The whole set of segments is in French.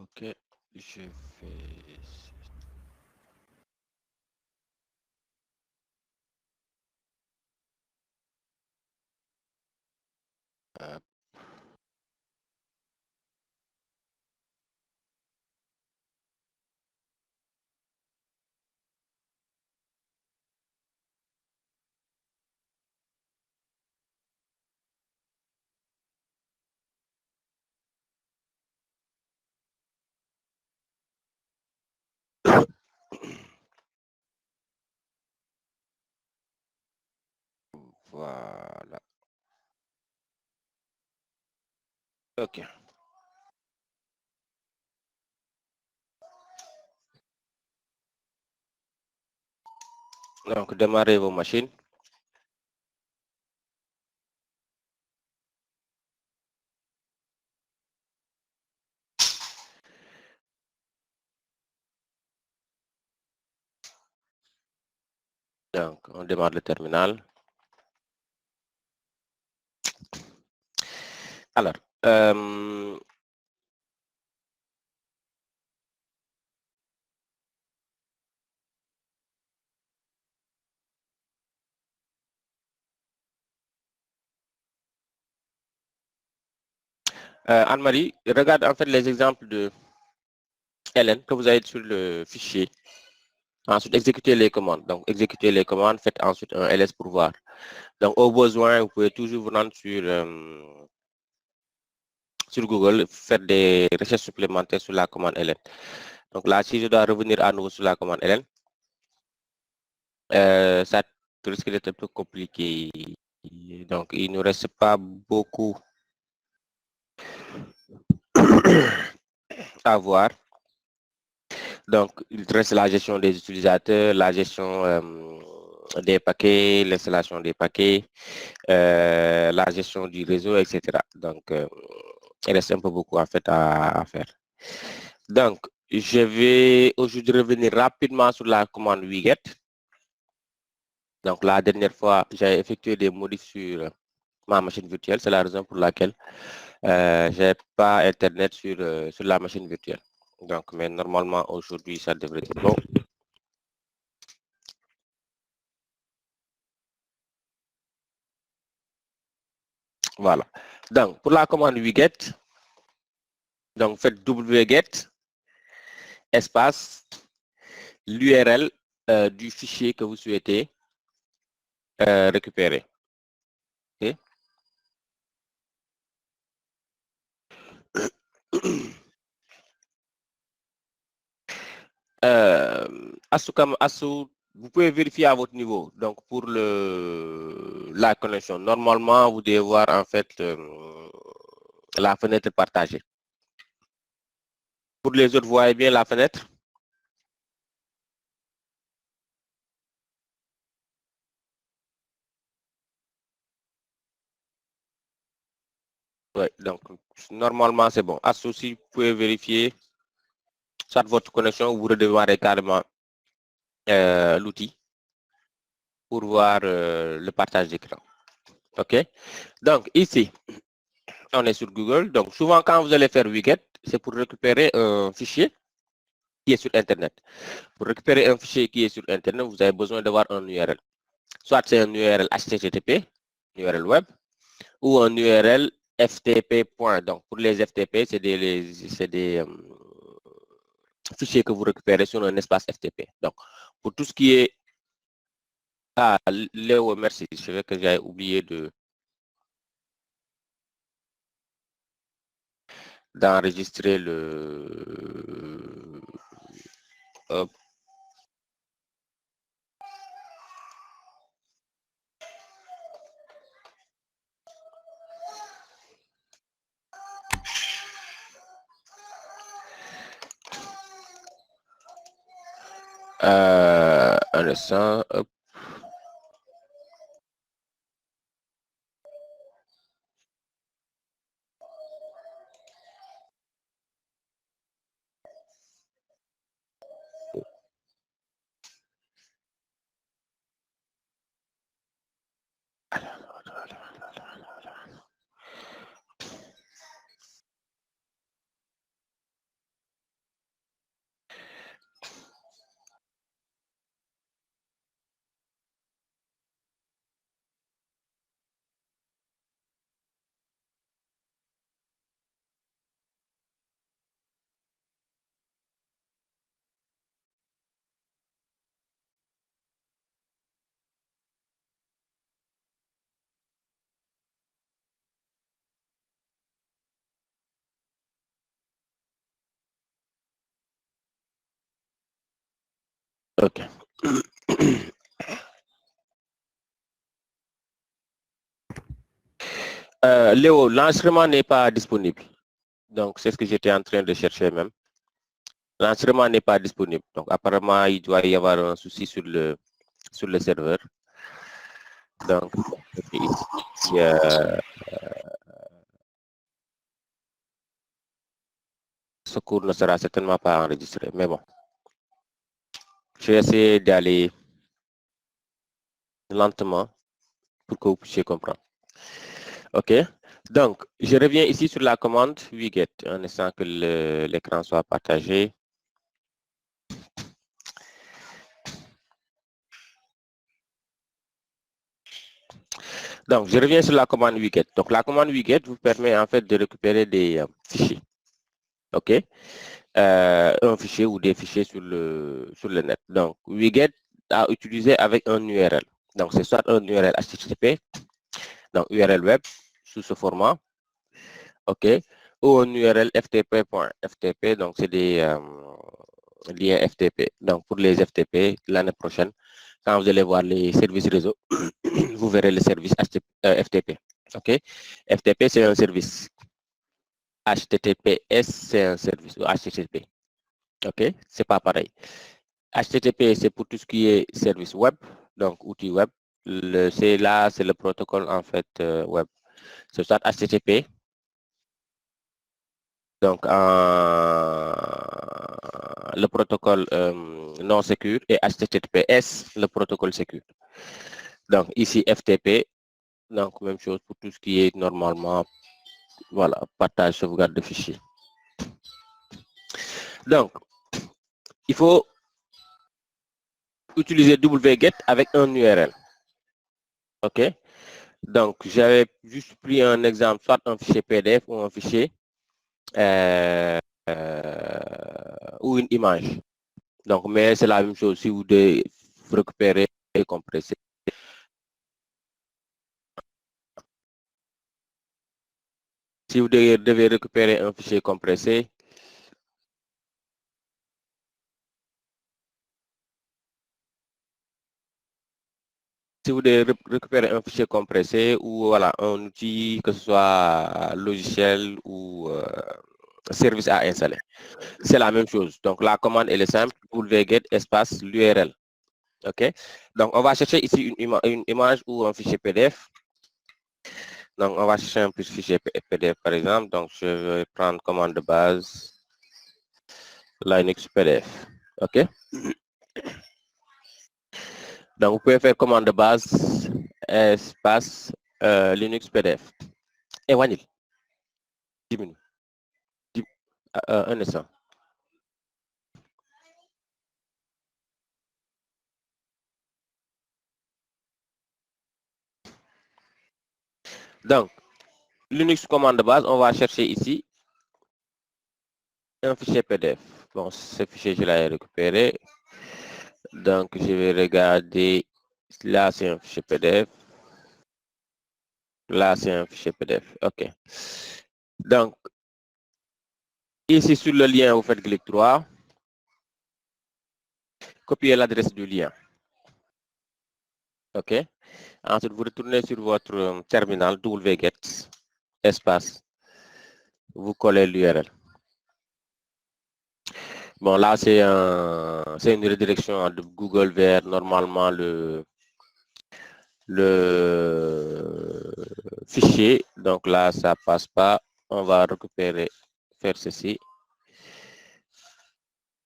Ok, je vais... Hop. Voilà. Ok. Donc, démarrez vos machines. Donc, on démarre le terminal. Alors, Anne-Marie, regarde en fait les exemples de Hélène que vous avez sur le fichier. Ensuite, exécutez les commandes. Donc, exécutez les commandes, faites ensuite un ls pour voir. Donc, au besoin, vous pouvez toujours vous rendre sur Google, faire des recherches supplémentaires sur la commande Hélène. Donc là, si je dois revenir à nouveau sur la commande Hélène, ça risque d'être un peu compliqué. Donc, il ne reste pas beaucoup à voir. Donc, il reste la gestion des utilisateurs, la gestion des paquets, l'installation des paquets, la gestion du réseau, etc. Donc, il reste un peu beaucoup en fait à faire. Donc, je vais aujourd'hui revenir rapidement sur la commande Wiget. Donc, la dernière fois, j'ai effectué des modifs sur ma machine virtuelle. C'est la raison pour laquelle je n'ai pas Internet sur la machine virtuelle. Donc, mais normalement, aujourd'hui, ça devrait être bon. Voilà. Donc, pour la commande wget, donc faites wget espace l'URL du fichier que vous souhaitez récupérer. Okay. Vous pouvez vérifier à votre niveau. Donc, pour la connexion, normalement, vous devez voir en fait la fenêtre partagée. Pour les autres, vous voyez bien la fenêtre? Oui, donc normalement, c'est bon. Associé, vous pouvez vérifier soit votre connexion ou vous redémarrez carrément l'outil pour voir le partage d'écran. OK? Donc, ici, on est sur Google. Donc, souvent, quand vous allez faire Wiget, c'est pour récupérer un fichier qui est sur Internet. Pour récupérer un fichier qui est sur Internet, vous avez besoin d'avoir un URL. Soit c'est un URL HTTP, URL web, ou un URL FTP. Donc, pour les FTP, c'est des fichiers que vous récupérez sur un espace FTP. Donc, pour tout ce qui est... Ah, Léo, merci. Je vais que j'ai oublié d'enregistrer le... Hop. Un instant. Hop. OK. Léo, l'enregistrement n'est pas disponible. Donc, c'est ce que j'étais en train de chercher même. L'enregistrement n'est pas disponible. Donc, apparemment, il doit y avoir un souci sur le serveur. Donc, ici, ce cours ne sera certainement pas enregistré. Mais bon, je vais essayer d'aller lentement pour que vous puissiez comprendre. OK. Donc, je reviens ici sur la commande wget, en instant que l'écran soit partagé. Donc, je reviens sur la commande wget. Donc, la commande wget vous permet en fait de récupérer des fichiers. OK. Un fichier ou des fichiers sur le net. Donc, wget a utilisé avec un URL. Donc, c'est soit un URL HTTP, donc URL web, sous ce format, OK, ou un URL FTP. Donc, c'est des liens FTP. Donc, pour les FTP, l'année prochaine, quand vous allez voir les services réseau, vous verrez le service FTP. OK, FTP, c'est un service. HTTPS, c'est un service. HTTP. OK, c'est pas pareil. HTTP, c'est pour tout ce qui est service web, donc outils web. C'est le protocole en fait web. C'est soit HTTP, donc le protocole non sécure, et HTTPS, le protocole sécure. Donc ici FTP, donc même chose pour tout ce qui est normalement, voilà, partage, sauvegarde de fichiers. Donc, il faut utiliser wget avec un URL. OK? Donc, j'avais juste pris un exemple, soit un fichier PDF ou un fichier ou une image. Donc, mais c'est la même chose si vous devez récupérer et compresser. Si vous devez récupérer un fichier compressé, si vous devez récupérer un fichier compressé ou voilà, un outil, que ce soit logiciel ou service à installer, c'est la même chose. Donc, la commande, elle est simple, wget espace l'URL. OK? Donc, on va chercher ici une image ou un fichier PDF. Donc, on va chercher un fichier PDF, par exemple. Donc, je vais prendre commande de base, Linux PDF. OK? Donc, vous pouvez faire commande de base, espace, Linux PDF. Et Wanil, 10 minutes. Un instant. Donc, Linux commande de base, on va chercher ici un fichier PDF. Bon, ce fichier, je l'ai récupéré. Donc, je vais regarder. Là, c'est un fichier PDF. Là, c'est un fichier PDF. OK. Donc, ici, sur le lien, vous faites clic droit. Copiez l'adresse du lien. OK. Ensuite, vous retournez sur votre terminal wget, espace. Vous collez l'URL. Bon, là, c'est une redirection de Google vers normalement le fichier. Donc là, ça passe pas. On va récupérer, faire ceci.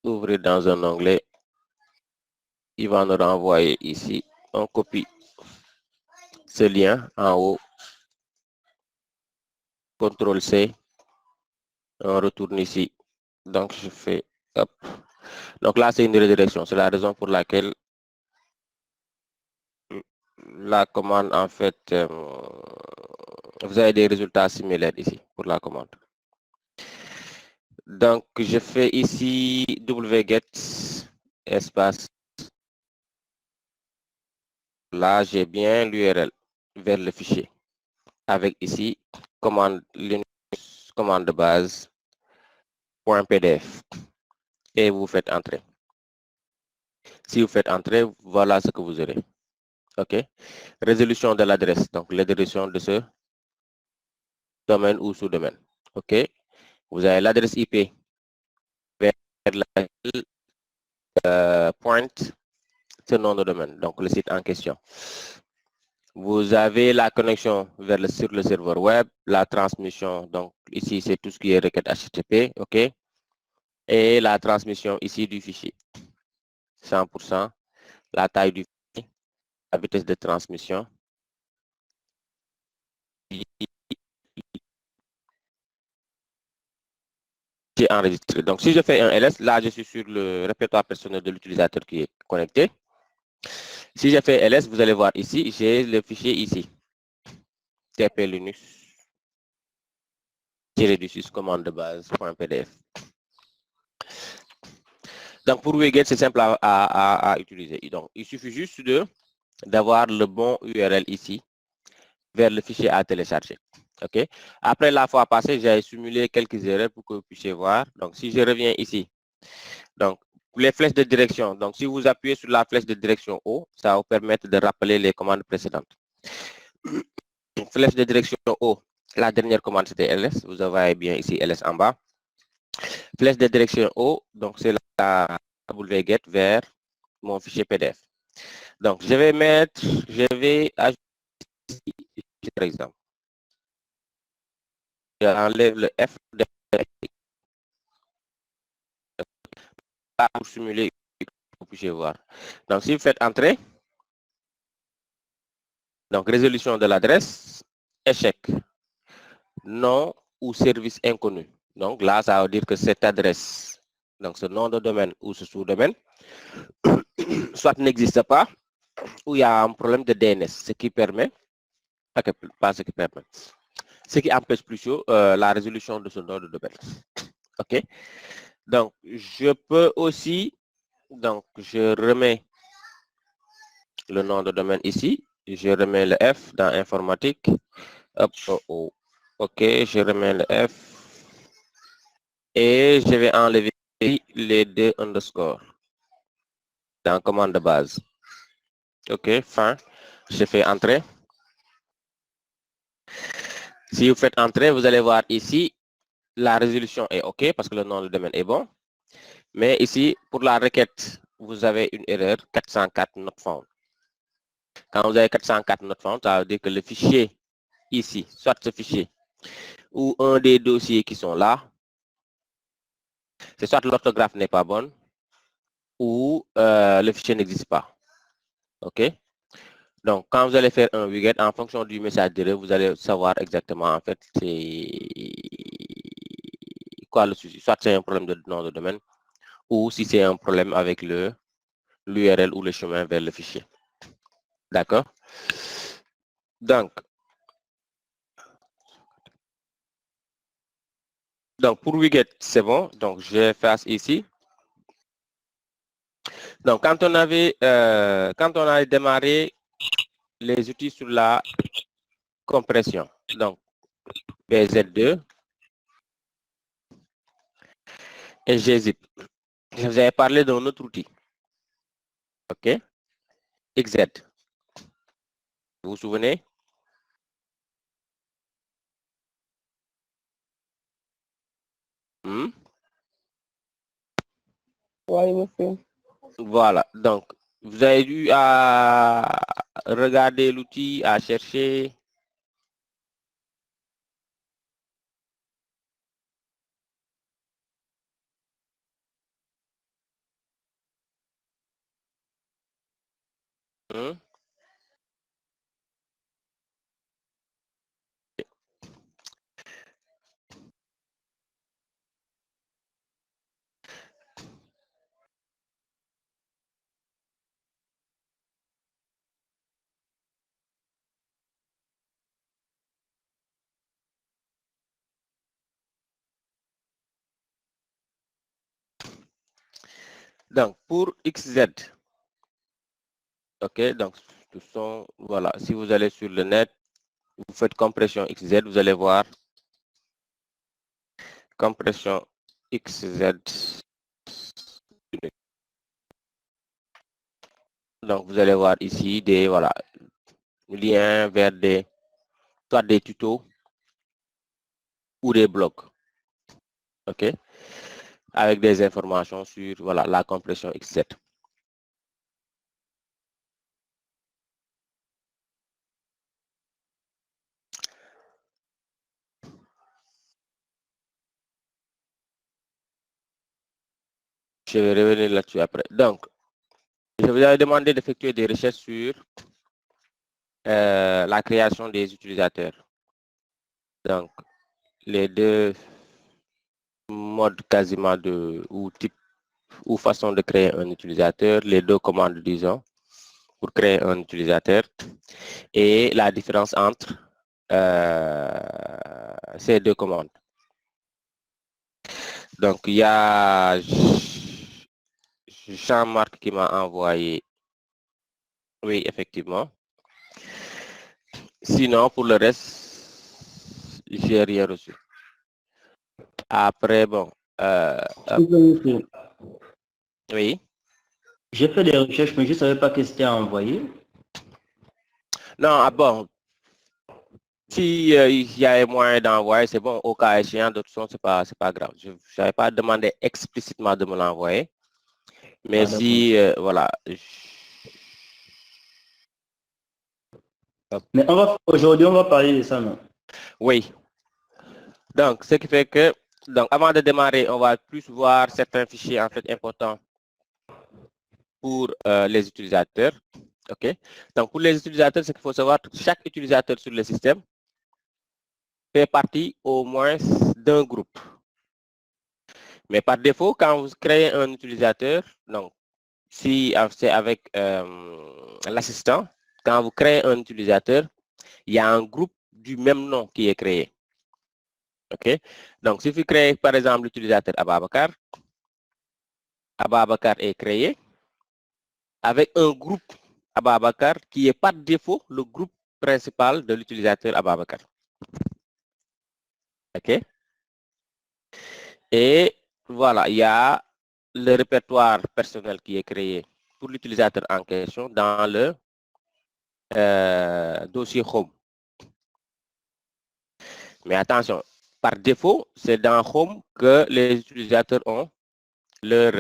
Ouvrir dans un onglet. Il va nous renvoyer ici. On copie ce lien en haut. CTRL-C. On retourne ici. Donc, je fais hop. Donc là, c'est une redirection. C'est la raison pour laquelle la commande, en fait, vous avez des résultats similaires ici pour la commande. Donc, je fais ici wget espace. Là, j'ai bien l'URL vers le fichier. Avec ici, commande Linux, commande de base, .pdf. Et vous faites entrer. Si vous faites entrer, voilà ce que vous aurez. OK. Résolution de l'adresse, donc l'adresse de ce domaine ou sous-domaine. OK. Vous avez l'adresse IP vers laquelle pointe ce nom de domaine, donc le site en question. Vous avez la connexion sur le serveur web, la transmission, donc ici c'est tout ce qui est requête HTTP, OK. Et la transmission ici du fichier. 100%, la taille du fichier, la vitesse de transmission. Enregistré. Donc, si je fais un LS, là, je suis sur le répertoire personnel de l'utilisateur qui est connecté. Si je fais LS, vous allez voir ici, j'ai le fichier ici. TP Linux du commande de base.pdf. Donc, pour Wiget, c'est simple à utiliser. Donc, il suffit juste d'avoir le bon URL ici vers le fichier à télécharger. OK. Après la fois passée, j'ai simulé quelques erreurs pour que vous puissiez voir. Donc, si je reviens ici, donc, les flèches de direction. Donc, si vous appuyez sur la flèche de direction haut, ça va vous permettre de rappeler les commandes précédentes. Flèche de direction haut, la dernière commande, c'était ls. Vous avez bien ici ls en bas. Flèche de direction haut, donc c'est la wget vers mon fichier PDF. Donc, je vais ajouter, par exemple, j'enlève le F pour simuler, vous puissiez voir. Donc, si vous faites entrer, donc résolution de l'adresse, échec, nom ou service inconnu. Donc là, ça veut dire que cette adresse, donc ce nom de domaine ou ce sous-domaine, soit n'existe pas, ou il y a un problème de DNS, ce qui permet, pas ce qui permet, ce qui empêche plutôt la résolution de ce nom de domaine. OK. Donc, je peux aussi, donc je remets le nom de domaine ici, je remets le F dans informatique. Hop, oh, oh. OK, je remets le F. Et je vais enlever les deux underscores dans commande de base. OK, fin. Je fais entrer. Si vous faites entrer, vous allez voir ici, la résolution est OK parce que le nom de domaine est bon. Mais ici, pour la requête, vous avez une erreur 404 not found. Quand vous avez 404 not found, ça veut dire que le fichier ici, soit ce fichier ou un des dossiers qui sont là, c'est soit l'orthographe n'est pas bonne ou le fichier n'existe pas. OK? Donc, quand vous allez faire un widget, en fonction du message d'erreur, vous allez savoir exactement, en fait, c'est quoi le souci. Soit c'est un problème de nom de domaine, ou si c'est un problème avec l'URL ou le chemin vers le fichier. D'accord? Donc, pour widget, c'est bon. Donc, je fais ici. Donc, quand on a démarré les outils sur la compression, donc BZ2 et gzip, je vous avais parlé d'un autre outil. OK? XZ. Vous vous souvenez? Oui, monsieur. Voilà. Donc, vous avez dû à regarder l'outil, à chercher. Hein? Donc, pour XZ, OK, donc, voilà, si vous allez sur le net, vous faites compression XZ, vous allez voir compression XZ. Donc, vous allez voir ici des voilà, liens vers soit des tutos ou des blogs. OK? Avec des informations sur voilà, la compression X7. Je vais revenir là-dessus après. Donc, je vous avais demandé d'effectuer des recherches sur la création des utilisateurs. Donc, les deux modes quasiment ou type ou façon de créer un utilisateur, les deux commandes, disons, pour créer un utilisateur et la différence entre ces deux commandes. Donc, il y a Jean-Marc qui m'a envoyé. Oui, effectivement. Sinon, pour le reste, j'ai rien reçu. Après, bon. Oui. J'ai fait des recherches, mais je ne savais pas que c'était envoyé. Non, bon. Si il y a moyen d'envoyer, c'est bon. Au cas échéant, de toute façon, c'est pas grave. Je n'avais pas demandé explicitement de me l'envoyer. Mais si, voilà. Mais aujourd'hui, on va parler de ça, non? Oui. Donc, ce qui fait que, donc, avant de démarrer, on va plus voir certains fichiers en fait importants pour les utilisateurs. OK? Donc, pour les utilisateurs, ce qu'il faut savoir, chaque utilisateur sur le système fait partie au moins d'un groupe. Mais par défaut, quand vous créez un utilisateur, donc, si c'est avec l'assistant, quand vous créez un utilisateur, il y a un groupe du même nom qui est créé. OK? Donc, si vous créez, par exemple, l'utilisateur Ababacar est créé avec un groupe Ababacar qui est par défaut le groupe principal de l'utilisateur Ababacar. OK? Et voilà, il y a le répertoire personnel qui est créé pour l'utilisateur en question dans le dossier Home. Mais attention, par défaut, c'est dans Home que les utilisateurs ont leur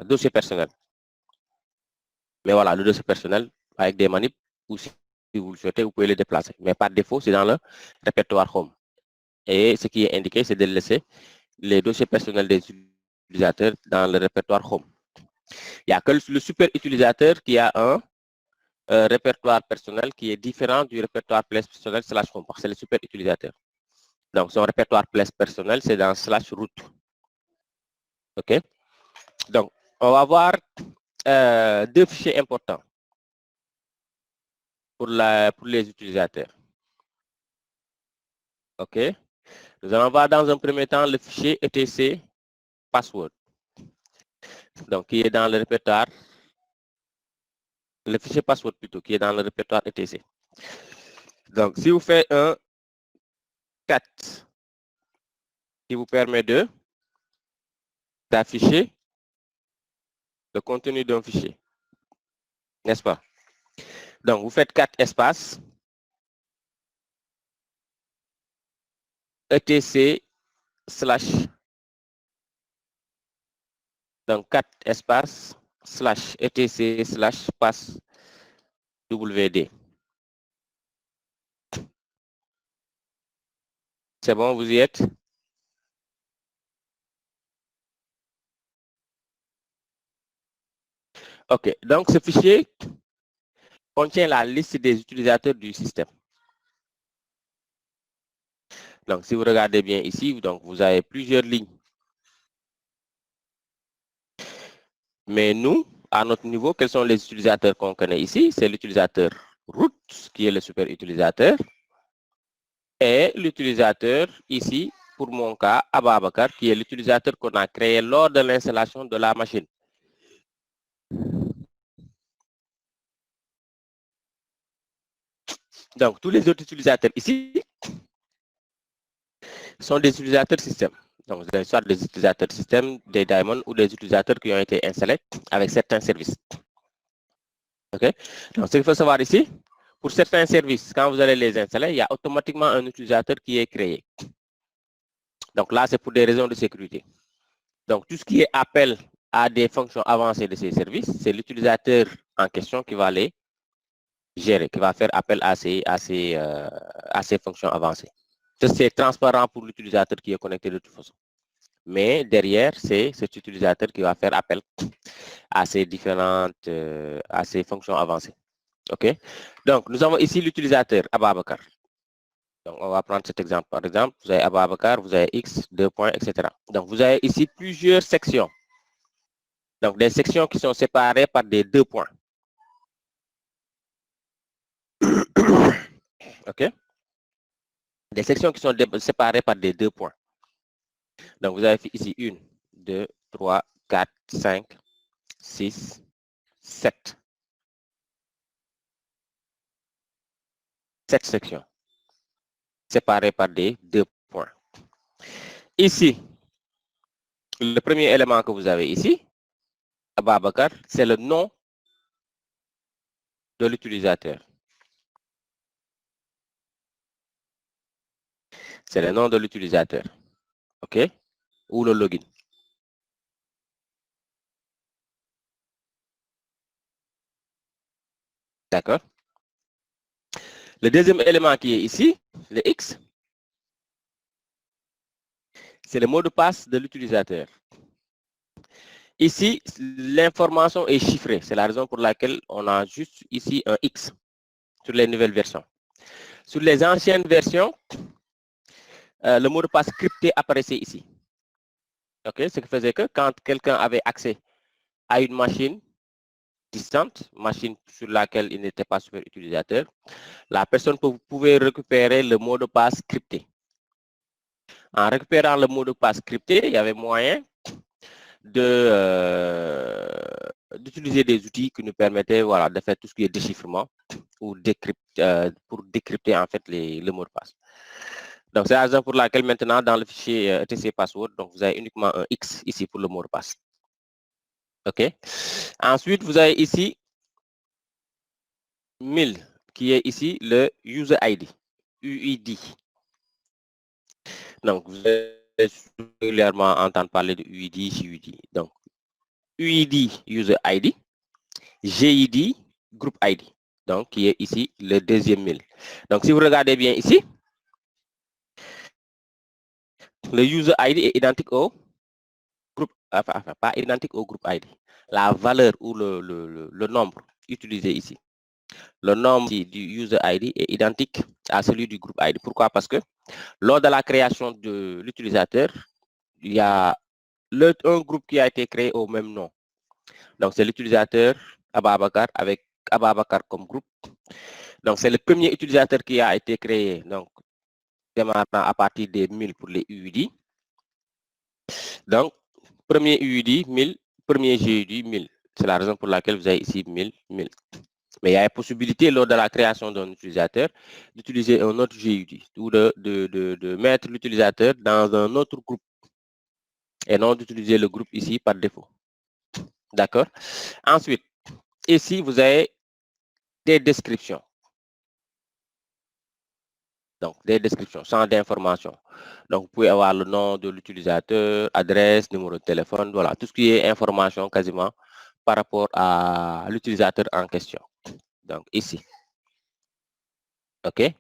dossier personnel. Mais voilà, le dossier personnel avec des manips, ou si vous le souhaitez, vous pouvez le déplacer. Mais par défaut, c'est dans le répertoire Home. Et ce qui est indiqué, c'est de laisser les dossiers personnels des utilisateurs dans le répertoire Home. Il n'y a que le super utilisateur qui a un répertoire personnel qui est différent du répertoire place personnel / Home, parce que c'est le super utilisateur. Donc, son répertoire place personnel, c'est dans / root. OK? Donc, on va voir deux fichiers importants pour les utilisateurs. OK? Nous allons voir dans un premier temps le fichier etc password. Donc, qui est dans le répertoire, le fichier password plutôt, qui est dans le répertoire etc. Donc, si vous faites un cat qui vous permet d'afficher le contenu d'un fichier, n'est-ce pas? Donc, vous faites 4 espaces etc / donc 4 espaces / etc / pass wd. C'est bon, vous y êtes? OK. Donc, ce fichier contient la liste des utilisateurs du système. Donc, si vous regardez bien ici, donc vous avez plusieurs lignes. Mais nous, à notre niveau, quels sont les utilisateurs qu'on connaît ici? C'est l'utilisateur root, qui est le super utilisateur, et l'utilisateur ici, pour mon cas, Ababacar, qui est l'utilisateur qu'on a créé lors de l'installation de la machine. Donc, tous les autres utilisateurs ici sont des utilisateurs système. Donc, vous avez soit des utilisateurs de système, des daemons ou des utilisateurs qui ont été installés avec certains services. OK? Donc, ce qu'il faut savoir ici, pour certains services, quand vous allez les installer, il y a automatiquement un utilisateur qui est créé. Donc là, c'est pour des raisons de sécurité. Donc, tout ce qui est appel à des fonctions avancées de ces services, c'est l'utilisateur en question qui va les gérer, qui va faire appel à ces fonctions avancées. C'est transparent pour l'utilisateur qui est connecté de toute façon. Mais derrière, c'est cet utilisateur qui va faire appel à ces différentes à ces fonctions avancées. OK? Donc, nous avons ici l'utilisateur Ababakar. Donc, on va prendre cet exemple. Par exemple, vous avez Ababakar, vous avez X, 2 points, etc. Donc, vous avez ici plusieurs sections. Donc, des sections qui sont séparées par des 2 points. OK? Des sections qui sont séparées par des 2 points. Donc, vous avez ici 1, 2, 3, 4, 5, 6, 7. 7 sections séparées par des 2 points. Ici, le premier élément que vous avez ici, Ababakar, c'est le nom de l'utilisateur. C'est le nom de l'utilisateur. OK? Ou le login. D'accord? Le deuxième élément qui est ici, le X, c'est le mot de passe de l'utilisateur. Ici, l'information est chiffrée. C'est la raison pour laquelle on a juste ici un X sur les nouvelles versions. Sur les anciennes versions, le mot de passe crypté apparaissait ici. OK? Ce qui faisait que quand quelqu'un avait accès à une machine distante, machine sur laquelle il n'était pas super utilisateur, la personne pouvait récupérer le mot de passe crypté. En récupérant le mot de passe crypté, il y avait moyen d'utiliser des outils qui nous permettaient de faire tout ce qui est déchiffrement ou pour décrypter en fait le mot de passe. Donc, c'est la raison pour laquelle maintenant, dans le fichier etc password, donc vous avez uniquement un X ici pour le mot de passe. OK? Ensuite, vous avez ici 1000 qui est ici le user ID, UID. Donc, vous allez régulièrement entendre parler de UID, JUID. Donc, UID, user ID, GID, group ID. Donc, qui est ici le deuxième 1000. Donc, si vous regardez bien ici, le user ID est identique au groupe, enfin, pas identique au groupe ID. La valeur ou le nombre utilisé ici, le nombre du user ID est identique à celui du groupe ID. Pourquoi? Parce que lors de la création de l'utilisateur, il y a un groupe qui a été créé au même nom. Donc, c'est l'utilisateur Ababakar avec Ababakar comme groupe. Donc, c'est le premier utilisateur qui a été créé, donc, démarrant à partir des 1000 pour les UID. Donc, premier UID, 1000, premier GUID, 1000. C'est la raison pour laquelle vous avez ici 1000, 1000. Mais il y a la possibilité, lors de la création d'un utilisateur, d'utiliser un autre GUID ou de mettre l'utilisateur dans un autre groupe et non d'utiliser le groupe ici par défaut. D'accord? Ensuite, ici, vous avez des descriptions. Donc, des descriptions, sans d'informations. Donc, vous pouvez avoir le nom de l'utilisateur, adresse, numéro de téléphone, voilà, tout ce qui est information quasiment par rapport à l'utilisateur en question. Donc, ici. OK?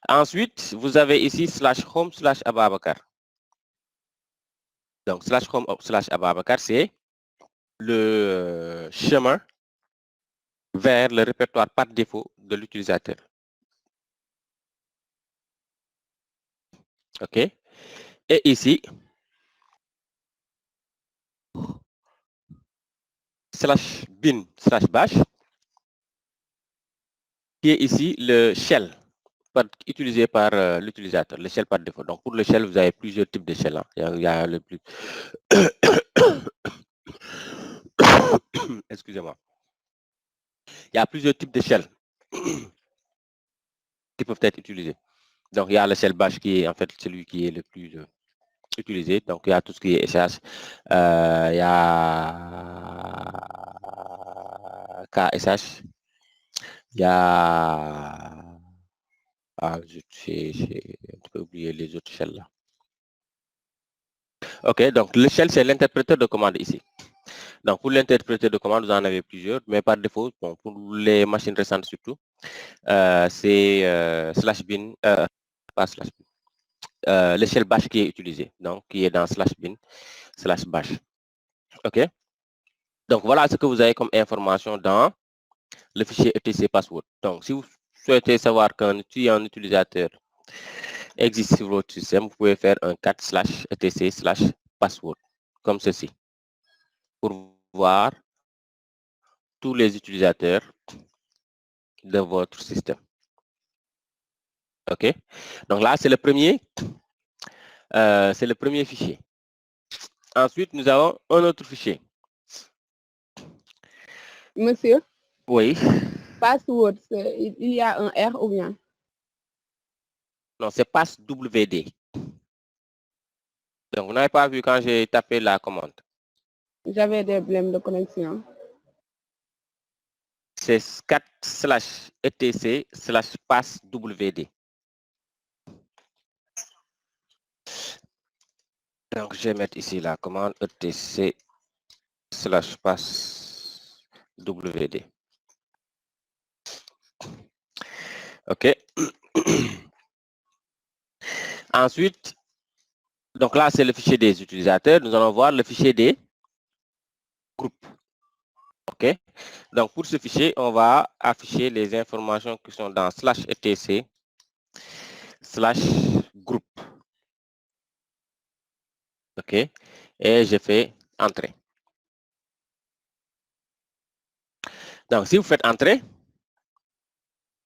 Ensuite, vous avez ici /home /Ababakar. Donc, /home /Ababakar, c'est le chemin vers le répertoire par défaut de l'utilisateur. OK? Et ici, /bin /bash, qui est ici le shell utilisé par l'utilisateur, le shell par défaut. Donc, pour le shell, vous avez plusieurs types de shell. Hein. Il y a le plus... Excusez-moi. Il y a plusieurs types de shell qui peuvent être utilisés. Donc, il y a le shell bash qui est en fait celui qui est le plus utilisés. Donc, il y a tout ce qui est SH, il y a KSH, il y a... Ah, j'ai un peu oublié les autres shells là. OK, donc le shell, c'est l'interpréteur de commande ici. Donc, pour l'interpréteur de commande, vous en avez plusieurs, mais par défaut, bon, pour les machines récentes surtout, c'est slash bin, pas slash bin, le shell bash qui est utilisé, donc qui est dans slash bin, slash bash. OK? Donc, voilà ce que vous avez comme information dans le fichier etc password. Donc, si vous souhaitez savoir qu'un utilisateur existe sur votre système, vous pouvez faire un cat slash etc slash password, comme ceci, pour voir tous les utilisateurs de votre système. OK? Donc là, c'est le premier fichier. Ensuite, nous avons un autre fichier. Monsieur, Oui. password, il y a un R ou bien? Non, c'est passwd. Donc, vous n'avez pas vu quand j'ai tapé la commande. J'avais des problèmes de connexion. C'est cat slash etc slash passwd. Donc, je vais mettre ici la commande etc slash passwd. OK. Ensuite, donc là, c'est le fichier des utilisateurs. Nous allons voir le fichier des groupes. OK. Donc, pour ce fichier, on va afficher les informations qui sont dans slash etc slash group. OK. Et je fais entrer. Donc, si vous faites entrer,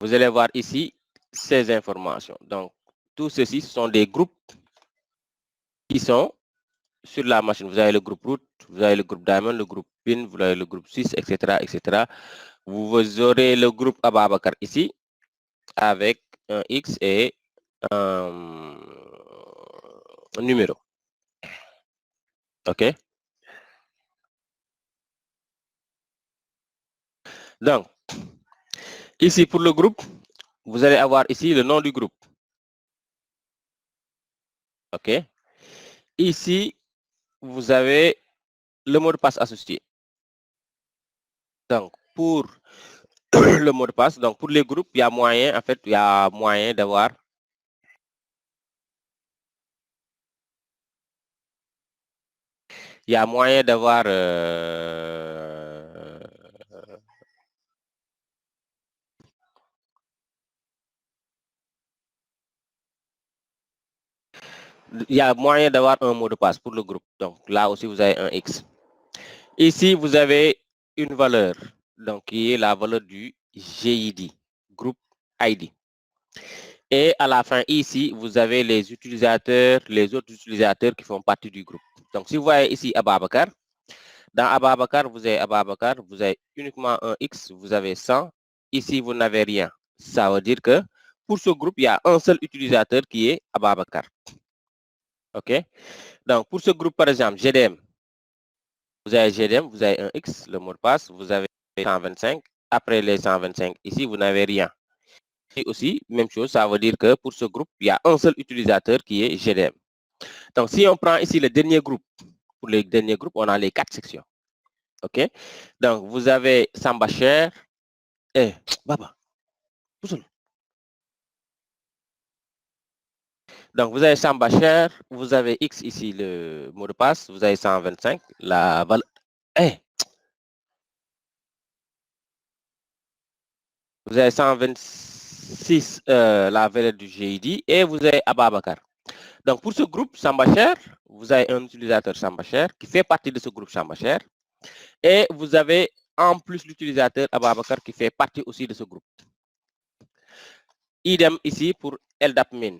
vous allez voir ici ces informations. Donc, tout ceci sont des groupes qui sont sur la machine. Vous avez le groupe root, vous avez le groupe diamond, le groupe pin, vous avez le groupe 6, etc., etc. Vous aurez le groupe Ababakar ici avec un X et un numéro. OK. Donc, ici pour le groupe, vous allez avoir ici le nom du groupe. OK. Ici, vous avez le mot de passe associé. Donc, pour le mot de passe, donc pour les groupes, il y a moyen, en fait, il y a moyen d'avoir il y a moyen d'avoir il y a moyen d'avoir un mot de passe pour le groupe. Donc là aussi, vous avez un X. Ici, vous avez une valeur, donc qui est la valeur du GID, Group ID. Et à la fin, ici, vous avez les utilisateurs, les autres utilisateurs qui font partie du groupe. Donc, si vous voyez ici Ababakar, dans Ababakar, vous avez uniquement un X, vous avez 100. Ici, vous n'avez rien. Ça veut dire que pour ce groupe, il y a un seul utilisateur qui est Ababakar. OK? Donc, pour ce groupe, par exemple, GDM, vous avez un X, le mot de passe, vous avez 125. Après les 125, ici, vous n'avez rien. Et aussi, même chose, ça veut dire que pour ce groupe, il y a un seul utilisateur qui est GDM. Donc, si on prend ici le dernier groupe, pour les derniers groupes, on a les 4 sections. OK? Donc, vous avez Samba Cher. Baba, donc, vous avez Samba Cher, vous avez X ici, le mot de passe, vous avez 125, la valeur. Vous avez 126, la valeur du GID, et vous avez Ababakar. Donc, pour ce groupe Samba Cher, vous avez un utilisateur Samba Cher qui fait partie de ce groupe Samba Cher. Et vous avez en plus l'utilisateur Ababakar qui fait partie aussi de ce groupe. Idem ici pour LDAPmin.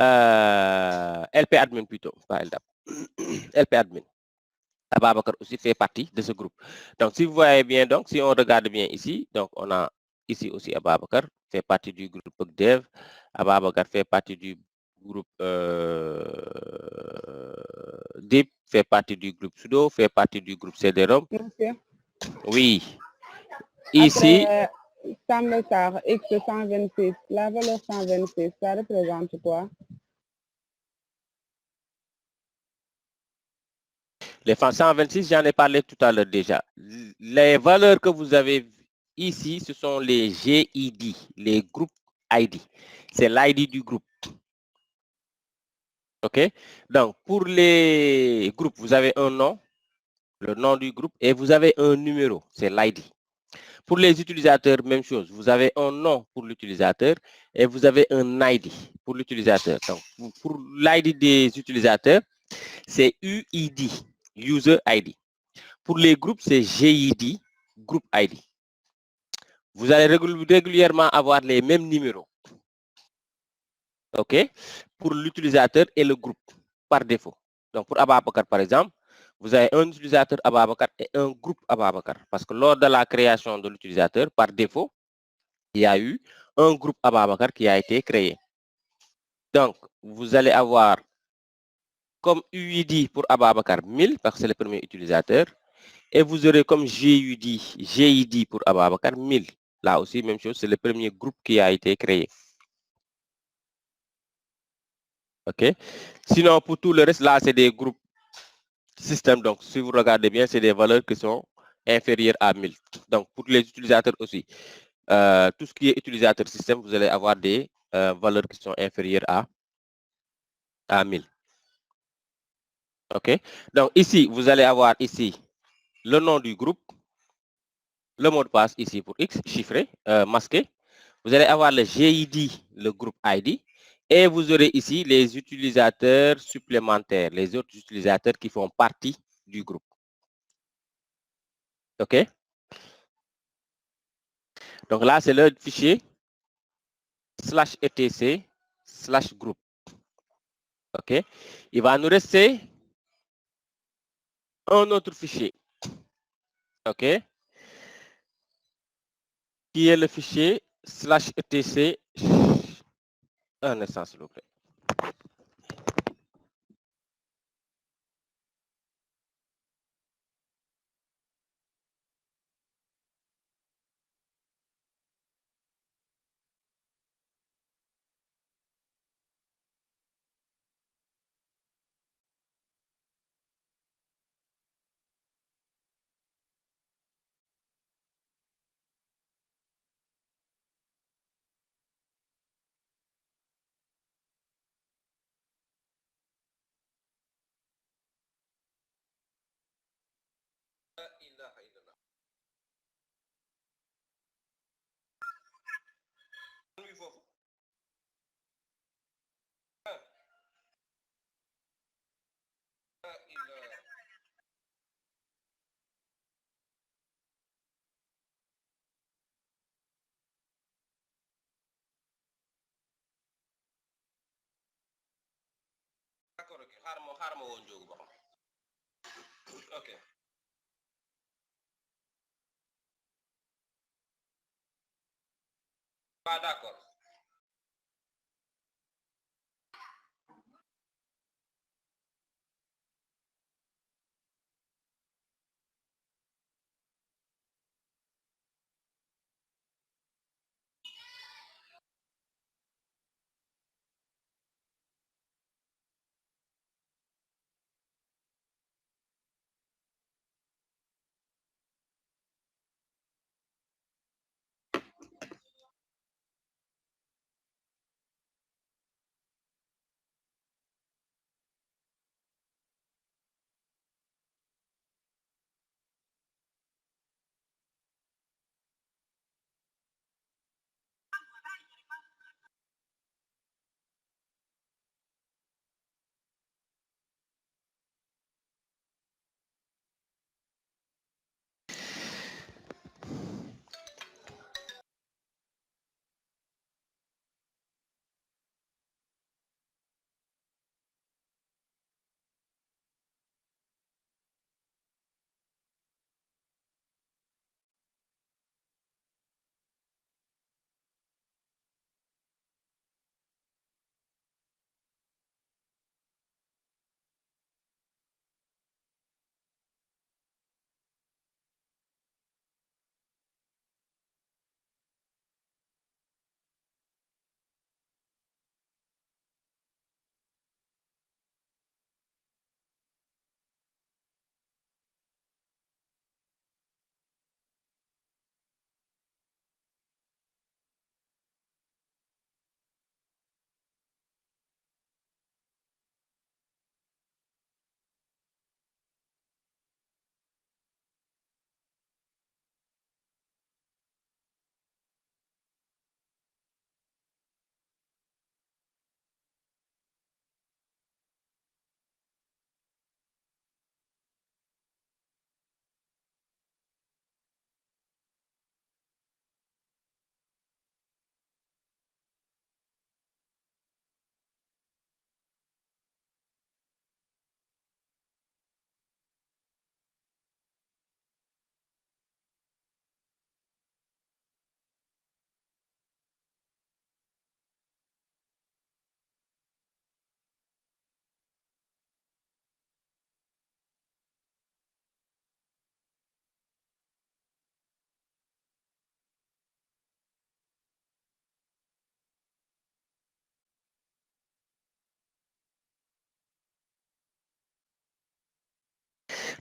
LP admin plutôt, pas LDAP. LP admin. Ababakar aussi fait partie de ce groupe. Donc, si vous voyez bien, donc, si on regarde bien ici, donc, on a ici aussi Ababakar fait partie du groupe dev. Ababakar fait partie du groupe DIP, fait partie du groupe sudo, fait partie du groupe CD-ROM. Monsieur. Oui. Ici, Après, Sambesar X126, la valeur 126, ça représente quoi? les 126, j'en ai parlé tout à l'heure déjà. Les valeurs que vous avez ici, ce sont les GID, les groupes ID. C'est l'ID du groupe. OK? Donc, pour les groupes, vous avez un nom, le nom du groupe, et vous avez un numéro, c'est l'ID. Pour les utilisateurs, même chose. Vous avez un nom pour l'utilisateur et vous avez un ID pour l'utilisateur. Donc, pour l'ID des utilisateurs, c'est UID, User ID. Pour les groupes, c'est GID, Group ID. Vous allez régulièrement avoir les mêmes numéros. OK? Pour l'utilisateur et le groupe, par défaut. Donc, pour Ababakar, par exemple, vous avez un utilisateur Ababakar et un groupe Ababakar. Parce que lors de la création de l'utilisateur, par défaut, il y a eu un groupe Ababakar qui a été créé. Donc, vous allez avoir comme UID pour Ababakar 1000, parce que c'est le premier utilisateur. Et vous aurez comme GID pour Ababakar 1000. Là aussi, même chose, c'est le premier groupe qui a été créé. OK? Sinon, pour tout le reste, là, c'est des groupes système. Donc, si vous regardez bien, c'est des valeurs qui sont inférieures à 1000. Donc, pour les utilisateurs aussi, tout ce qui est utilisateur système, vous allez avoir des valeurs qui sont inférieures à 1000. OK? Donc, ici, vous allez avoir ici le nom du groupe, le mot de passe ici pour X, chiffré, masqué. Vous allez avoir le GID, le groupe ID, et vous aurez ici les utilisateurs supplémentaires, les autres utilisateurs qui font partie du groupe. OK? Donc là, c'est le fichier /etc/group. OK? Il va nous rester un autre fichier. OK? Qui est le fichier /etc. Un instant, s'il vous plaît. D'accord, ok. Xaaral ma woon Njóogu ba xam. Ok. Ah, d'accord.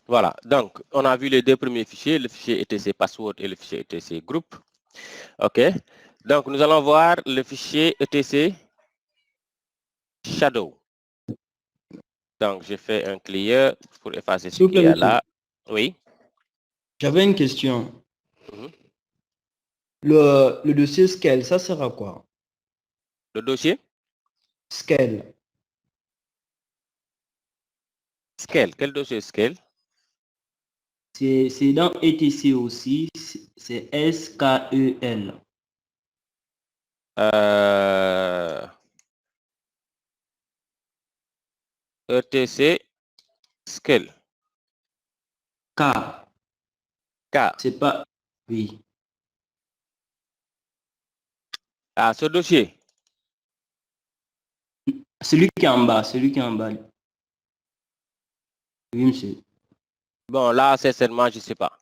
Voilà, donc on a vu les deux premiers fichiers, le fichier etc password et le fichier etc group. OK. Donc nous allons voir le fichier etc shadow. Donc je fais un clear pour effacer ce S'il vous qu'il plaît, y a monsieur. là. Oui. J'avais une question. Mhm. Le dossier Scale, ça sert à quoi? Le dossier Scale. scale. Quel dossier scale? C'est dans ETC aussi. C'est SKEL. ETC scale. K. K. C'est pas... Oui. Ah, ce dossier. Celui qui est en bas. Celui qui est en bas. Oui, monsieur. Bon, là, sincèrement, je ne sais pas.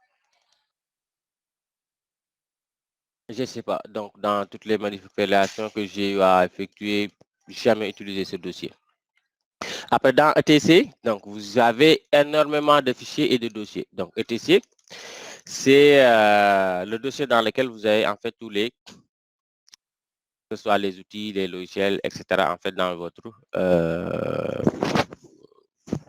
Je ne sais pas. Donc, dans toutes les manipulations que j'ai eu à effectuer, jamais utilisé ce dossier. Après, dans ETC, donc, vous avez énormément de fichiers et de dossiers. Donc, ETC, c'est le dossier dans lequel vous avez en fait tous les, que ce soit les outils, les logiciels, etc. en fait dans votre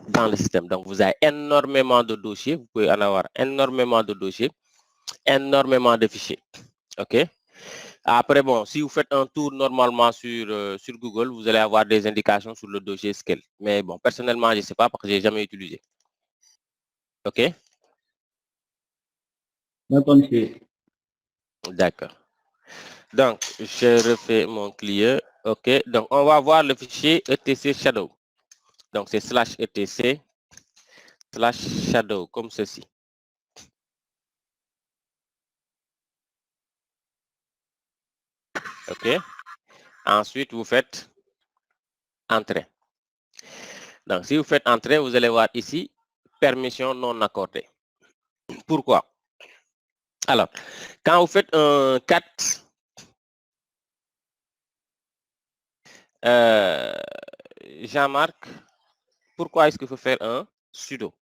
dans le système. Donc, vous avez énormément de dossiers. Vous pouvez en avoir énormément de dossiers, énormément de fichiers. OK? Après, bon, si vous faites un tour normalement sur Google, vous allez avoir des indications sur le dossier Scale. Mais bon, personnellement, je ne sais pas parce que je n'ai jamais utilisé. OK? D'accord, monsieur. D'accord. Donc, je refais mon client. OK. Donc, on va voir le fichier etc shadow. Donc, c'est /etc /shadow, comme ceci. OK. Ensuite, vous faites Entrée. Donc, si vous faites Entrée, vous allez voir ici, permission non accordée. Pourquoi? Alors, quand vous faites un cat, Jean-Marc, pourquoi est-ce qu'il faut faire un sudo?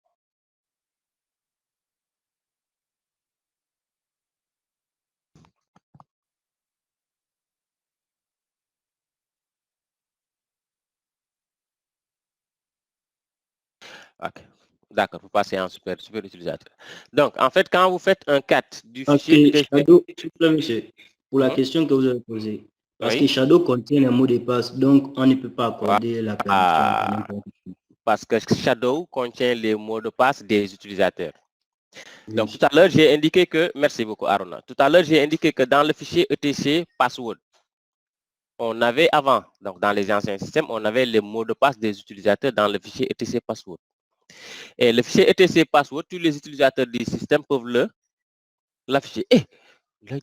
OK. D'accord, vous passez en super utilisateur. Donc, en fait, quand vous faites un cat du Parce fichier que etc. Shadow, s'il vous plaît, monsieur, pour la Mhm. question que vous avez posée. Parce que Oui. Shadow contient les mots de passe, donc on ne peut pas accorder la permission à Ah, n'importe qui. parce que Shadow contient les mots de passe des utilisateurs. Oui, Donc, tout monsieur. à l'heure, j'ai indiqué que, merci beaucoup, Aruna. Tout à l'heure, j'ai indiqué que dans le fichier etc password, on avait avant, donc dans les anciens systèmes, on avait les mots de passe des utilisateurs dans le fichier etc password. Et le fichier etc password, tous les utilisateurs du système peuvent l'afficher. Eh, là,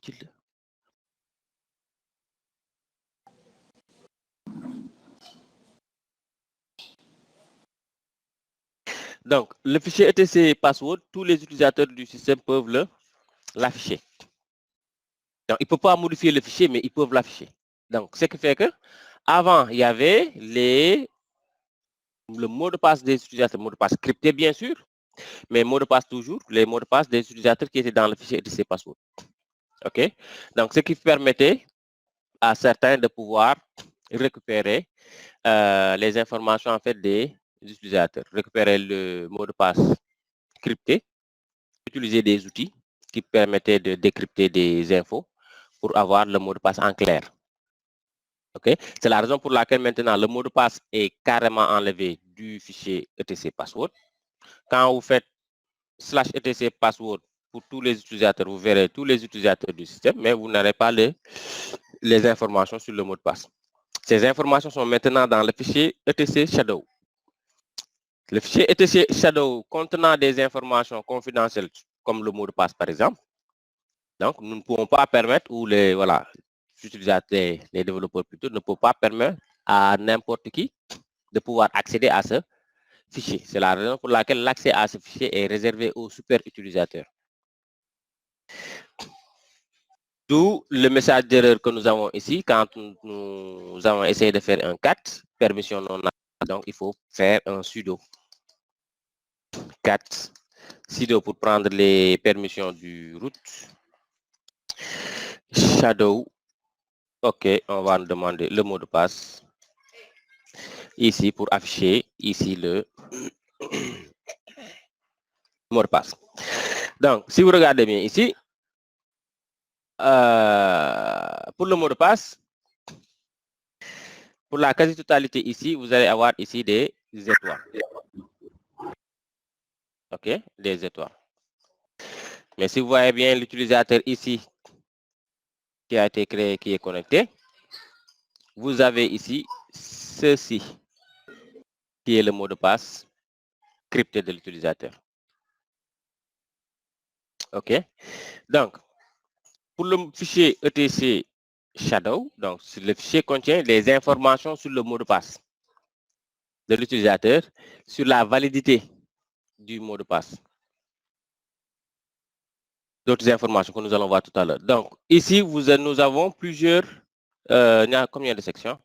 donc, le fichier etc password, tous les utilisateurs du système peuvent l'afficher. Donc, ils ne peuvent pas modifier le fichier, mais ils peuvent l'afficher. Donc, ce qui fait que avant, il y avait le mot de passe des utilisateurs, mot de passe crypté bien sûr, mais mot de passe toujours, les mots de passe des utilisateurs qui étaient dans le fichier etc password. OK? Donc, ce qui permettait à certains de pouvoir récupérer les informations en fait des utilisateurs, récupérer le mot de passe crypté, utiliser des outils qui permettaient de décrypter des infos pour avoir le mot de passe en clair. OK? C'est la raison pour laquelle maintenant le mot de passe est carrément enlevé du fichier etc password. Quand vous faites /etc password pour tous les utilisateurs, vous verrez tous les utilisateurs du système, mais vous n'aurez pas les informations sur le mot de passe. Ces informations sont maintenant dans le fichier etc shadow. Le fichier etc shadow contenant des informations confidentielles comme le mot de passe par exemple. Donc, nous ne pouvons pas permettre, ou les utilisateurs, les développeurs plutôt, ne peuvent pas permettre à n'importe qui de pouvoir accéder à ce fichier. C'est la raison pour laquelle l'accès à ce fichier est réservé aux super utilisateurs. D'où le message d'erreur que nous avons ici quand nous avons essayé de faire un cat, permission non accordée. Donc, il faut faire un sudo cat sudo pour prendre les permissions du root. Shadow. OK, on va nous demander le mot de passe. Ici, pour afficher ici le mot de passe. Donc, si vous regardez bien ici, pour le mot de passe, pour la quasi-totalité ici, vous allez avoir ici des étoiles. OK, des étoiles. Mais si vous voyez bien l'utilisateur ici qui a été créé, qui est connecté, vous avez ici ceci qui est le mot de passe crypté de l'utilisateur. OK. Donc, pour le fichier etc shadow, donc le fichier contient les informations sur le mot de passe de l'utilisateur, sur la validité du mot de passe. D'autres informations que nous allons voir tout à l'heure. Donc, ici, nous avons plusieurs, il y a combien de sections?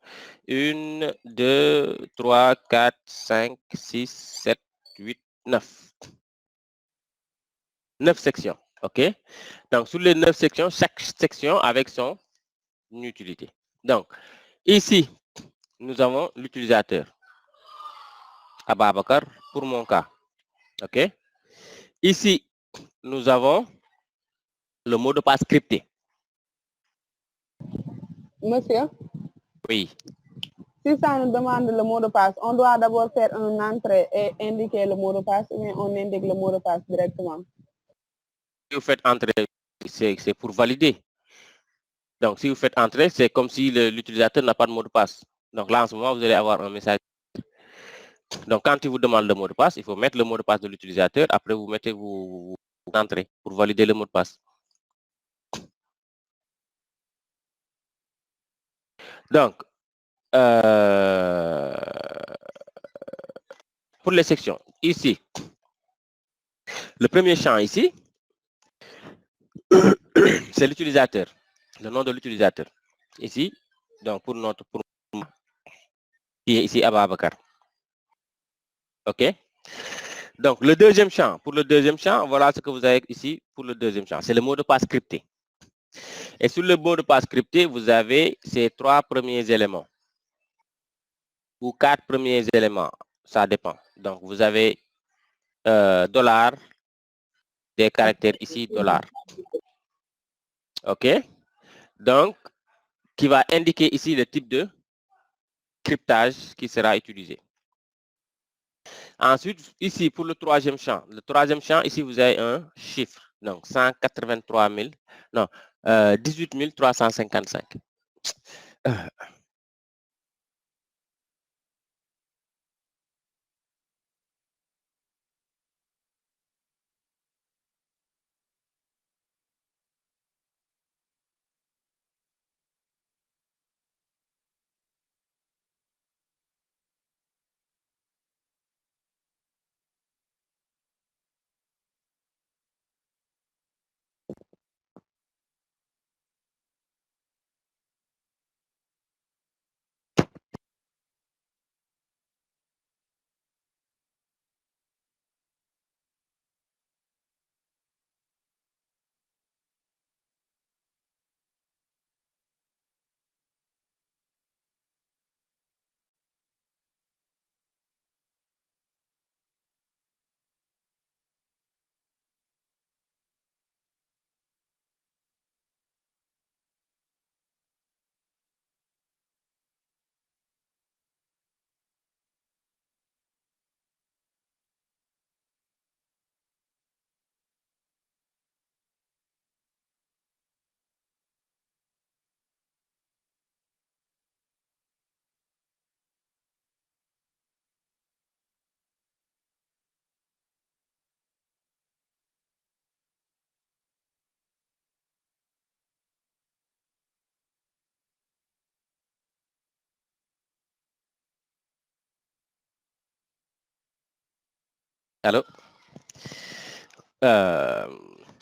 1, 2, 3, 4, 5, 6, 7, 8, 9. 9 sections, OK? Donc, sur les 9 sections, chaque section avec son utilité. Donc, ici, nous avons l'utilisateur. Ababakar, pour mon cas. OK? Ici, nous avons le mot de passe crypté. Monsieur, Oui. si ça nous demande le mot de passe, on doit d'abord faire une entrée et indiquer le mot de passe, mais on indique le mot de passe directement. Si vous faites entrer, c'est pour valider. Donc, si vous faites entrer, c'est comme si l'utilisateur n'a pas de mot de passe. Donc là, en ce moment, vous allez avoir un message. Donc, quand il vous demande le mot de passe, il faut mettre le mot de passe de l'utilisateur. Après, vous mettez vous entrez pour valider le mot de passe. Donc, pour les sections, ici, le premier champ ici, c'est l'utilisateur, le nom de l'utilisateur. Ici, donc pour qui est ici Ababakar. OK? Donc, le deuxième champ, pour le deuxième champ, voilà ce que vous avez ici pour le deuxième champ. C'est le mot de passe crypté. Et sur le mot de passe crypté, vous avez ces 3 premiers éléments. Ou 4 premiers éléments, ça dépend. Donc, vous avez $, des caractères ici, $. OK? Donc, qui va indiquer ici le type de cryptage qui sera utilisé. Ensuite, ici, pour le troisième champ, ici, vous avez un chiffre. Donc, 183 000, non, 18 355. Allô?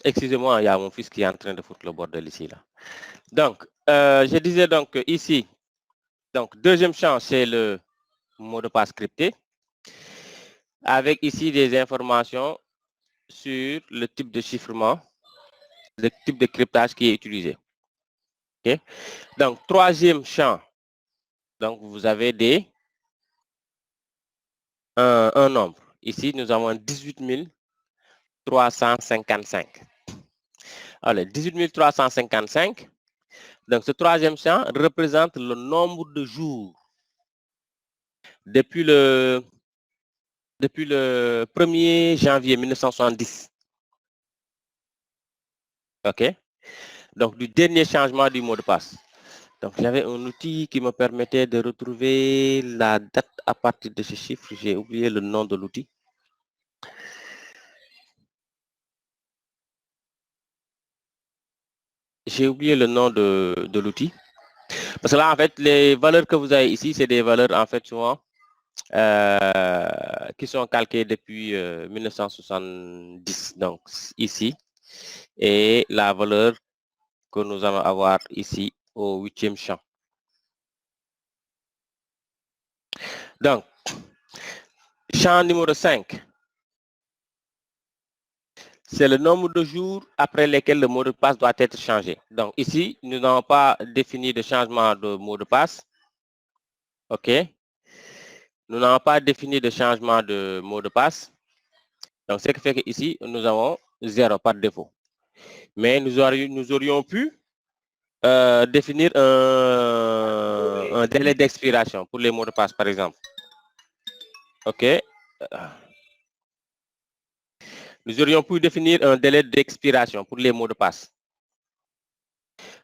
Excusez-moi, il y a mon fils qui est en train de foutre le bordel ici. Là. Donc, je disais donc ici, donc deuxième champ, c'est le mot de passe crypté. Avec ici des informations sur le type de chiffrement, le type de cryptage qui est utilisé. Okay? Donc, troisième champ, donc vous avez un nombre. Ici, nous avons 18 355. Alors, 18 355. Donc, ce troisième champ représente le nombre de jours depuis le 1er janvier 1970. OK? Donc, du dernier changement du mot de passe. Donc, j'avais un outil qui me permettait de retrouver la date à partir de ce chiffre. J'ai oublié le nom de l'outil. J'ai oublié le nom de l'outil. Parce que là, en fait, les valeurs que vous avez ici, c'est des valeurs, en fait, souvent, qui sont calquées depuis 1970. Donc, ici. Et la valeur que nous allons avoir ici au 8e champ. Donc, champ numéro 5. C'est le nombre de jours après lesquels le mot de passe doit être changé. Donc ici, nous n'avons pas défini de changement de mot de passe. OK. Nous n'avons pas défini de changement de mot de passe. Donc, ce qui fait qu'ici, nous avons 0 par défaut. Mais nous aurions pu définir un délai d'expiration pour les mots de passe, par exemple. OK. Nous aurions pu définir un délai d'expiration pour les mots de passe.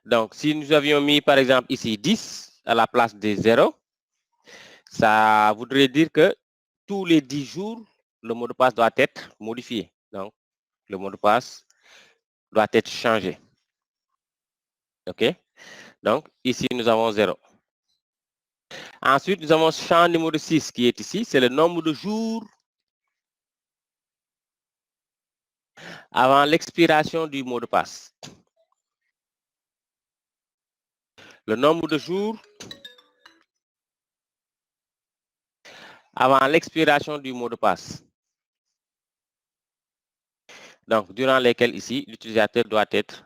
Donc, si nous avions mis, par exemple, ici 10 à la place de 0, ça voudrait dire que tous les 10 jours, le mot de passe doit être modifié. Donc, le mot de passe doit être changé. OK? Donc, ici, nous avons 0. Ensuite, nous avons champ numéro 6 qui est ici. C'est le nombre de jours avant l'expiration du mot de passe. Le nombre de jours avant l'expiration du mot de passe. Donc, durant lesquels ici, l'utilisateur doit être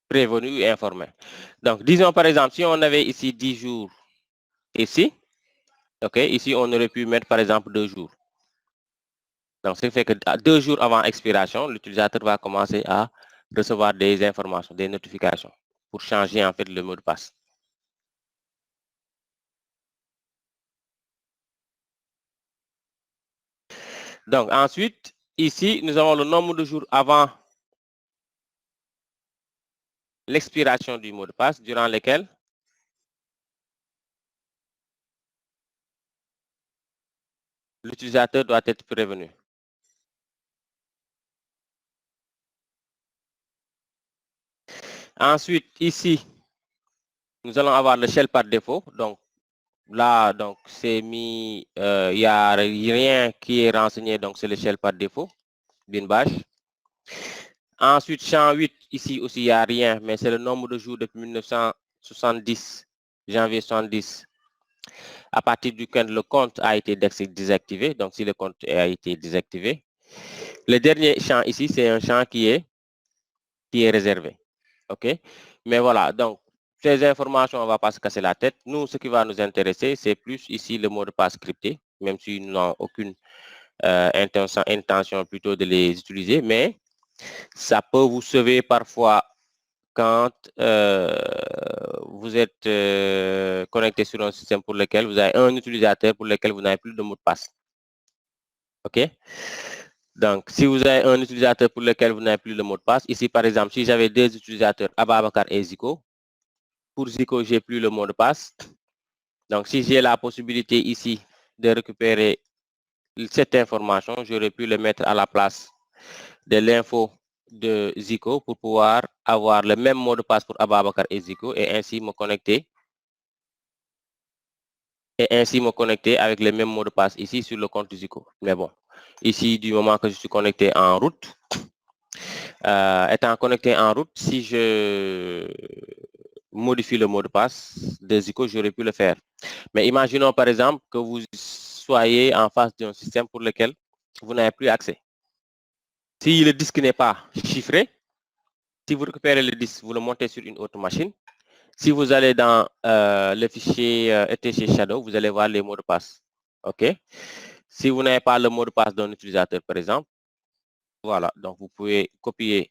prévenu et informé. Donc, disons par exemple, si on avait ici 10 jours ici, OK, ici on aurait pu mettre par exemple 2 jours. Donc, ce qui fait que 2 jours avant expiration, l'utilisateur va commencer à recevoir des informations, des notifications pour changer en fait le mot de passe. Donc, ensuite, ici, nous avons le nombre de jours avant l'expiration du mot de passe, durant lesquels l'utilisateur doit être prévenu. Ensuite, ici, nous allons avoir le shell par défaut. Donc, là, donc c'est mis, il n'y a rien qui est renseigné, donc c'est le shell par défaut d'une bâche. Ensuite, champ 8, ici aussi, il n'y a rien, mais c'est le nombre de jours depuis 1970, janvier 70, à partir duquel le compte a été désactivé. Donc, si le compte a été désactivé. Le dernier champ ici, c'est un champ qui est réservé. OK? Mais voilà, donc, ces informations, on ne va pas se casser la tête. Nous, ce qui va nous intéresser, c'est plus ici le mot de passe crypté, même si nous n'avons aucune intention plutôt de les utiliser, mais ça peut vous sauver parfois quand vous êtes connecté sur un système pour lequel vous avez un utilisateur pour lequel vous n'avez plus de mot de passe. OK? Donc, si vous avez un utilisateur pour lequel vous n'avez plus de mot de passe, ici par exemple, si j'avais 2 utilisateurs, Ababacar et Zico, pour Zico, j'ai plus le mot de passe. Donc, si j'ai la possibilité ici de récupérer cette information, j'aurais pu le mettre à la place de l'info de Zico pour pouvoir avoir le même mot de passe pour Ababacar et Zico et ainsi me connecter avec le même mot de passe ici sur le compte Zico. Mais bon, ici, du moment que je suis connecté en route, étant connecté en route, si je modifie le mot de passe de Zico, j'aurais pu le faire. Mais imaginons par exemple que vous soyez en face d'un système pour lequel vous n'avez plus accès. Si le disque n'est pas chiffré, si vous récupérez le disque, vous le montez sur une autre machine. Si vous allez dans le fichier etc shadow, vous allez voir les mots de passe. OK? Si vous n'avez pas le mot de passe d'un utilisateur, par exemple, voilà, donc vous pouvez copier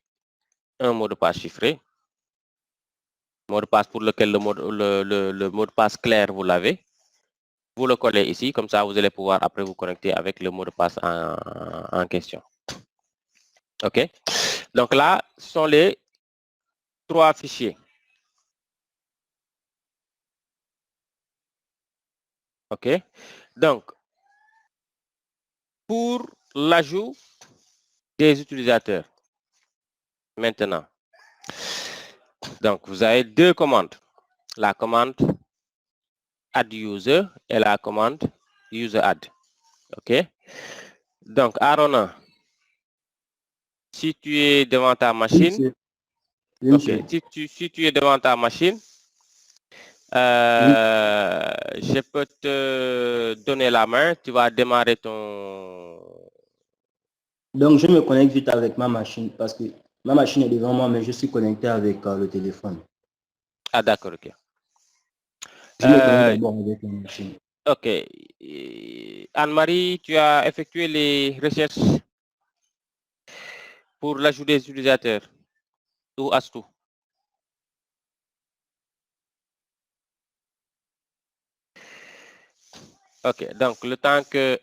un mot de passe chiffré, mot de passe pour lequel le mot de passe clair, vous l'avez. Vous le collez ici, comme ça, vous allez pouvoir après vous connecter avec le mot de passe en question. OK? Donc là, ce sont les 3 fichiers. OK? Donc, pour l'ajout des utilisateurs, maintenant, donc vous avez 2 commandes. La commande add user et la commande user add. OK? Donc, Arona, si tu es devant ta machine, oui, si tu es devant ta machine, je peux te donner la main, tu vas démarrer ton... Donc, je me connecte vite avec ma machine parce que ma machine est devant moi, mais je suis connecté avec le téléphone. Ah, d'accord, OK. Je me connecte d'abord avec la machine. OK. Anne-Marie, tu as effectué les recherches pour l'ajout des utilisateurs ou Astou? OK, donc le temps que...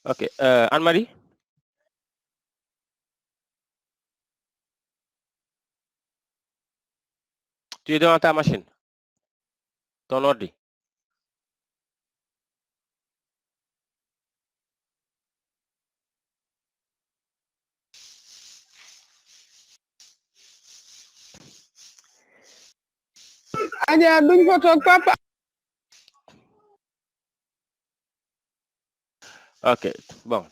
OK, Anne-Marie? Tu es devant ta machine? Ton ordi? Adja duñ fa toog papa. OK, bon.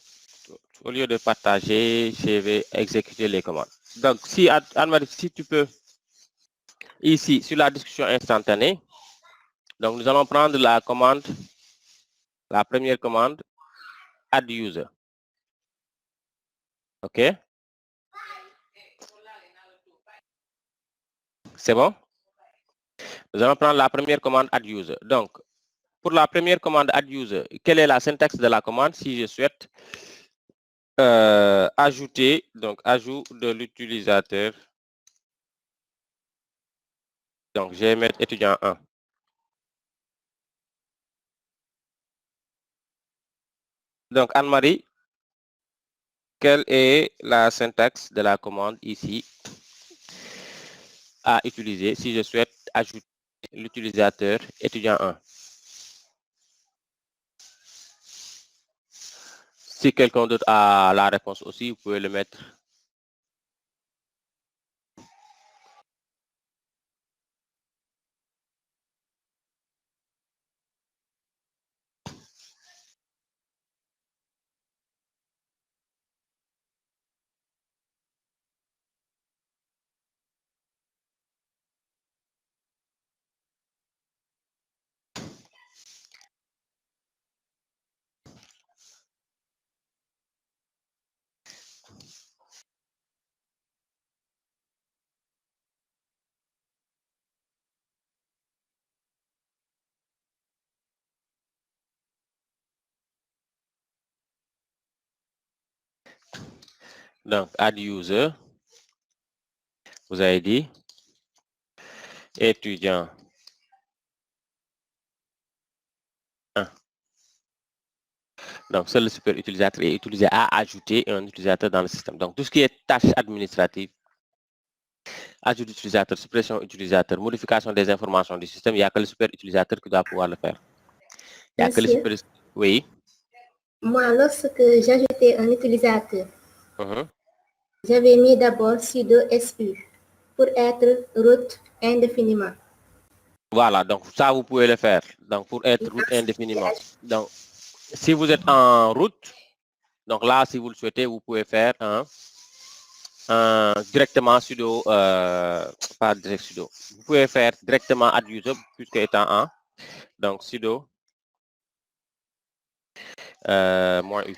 Au lieu de partager, je vais exécuter les commandes. Donc, si Anne-Marie, si tu peux, ici, sur la discussion instantanée, donc nous allons prendre la commande, la première commande, add user. OK? C'est bon? Nous allons prendre la première commande add user. Donc, pour la première commande add user, quelle est la syntaxe de la commande si je souhaite ajouter, donc ajout de l'utilisateur. Donc, je vais mettre étudiant 1. Donc, Anne-Marie, quelle est la syntaxe de la commande ici à utiliser si je souhaite ajouter l'utilisateur étudiant 1? Si quelqu'un d'autre a la réponse aussi, vous pouvez le mettre. Donc, add user, vous avez dit étudiant Donc, seul le super utilisateur est utilisé à ajouter un utilisateur dans le système. Donc, tout ce qui est tâches administratives, ajout d'utilisateur, suppression utilisateur, modification des informations du système, il n'y a que le super utilisateur qui doit pouvoir le faire. Il n'y a que le super... Oui. Moi, lorsque j'ajoutais un utilisateur, Mhm. j'avais mis d'abord sudo su pour être root indéfiniment. Voilà, donc ça, vous pouvez le faire. Donc, pour être root indéfiniment. Donc, si vous êtes en route, donc là, si vous le souhaitez, vous pouvez faire directement sudo, pas direct sudo. Vous pouvez faire directement add user, puisque étant un. Donc, sudo, moins U.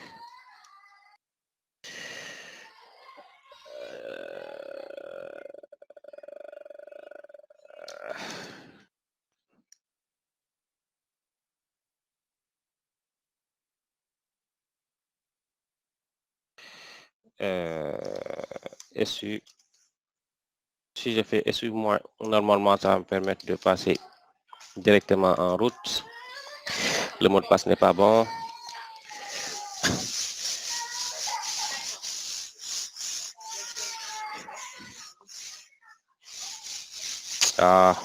SU. Si je fais SU moins, normalement, ça va me permettre de passer directement en route. Le mot de passe n'est pas bon. Ah.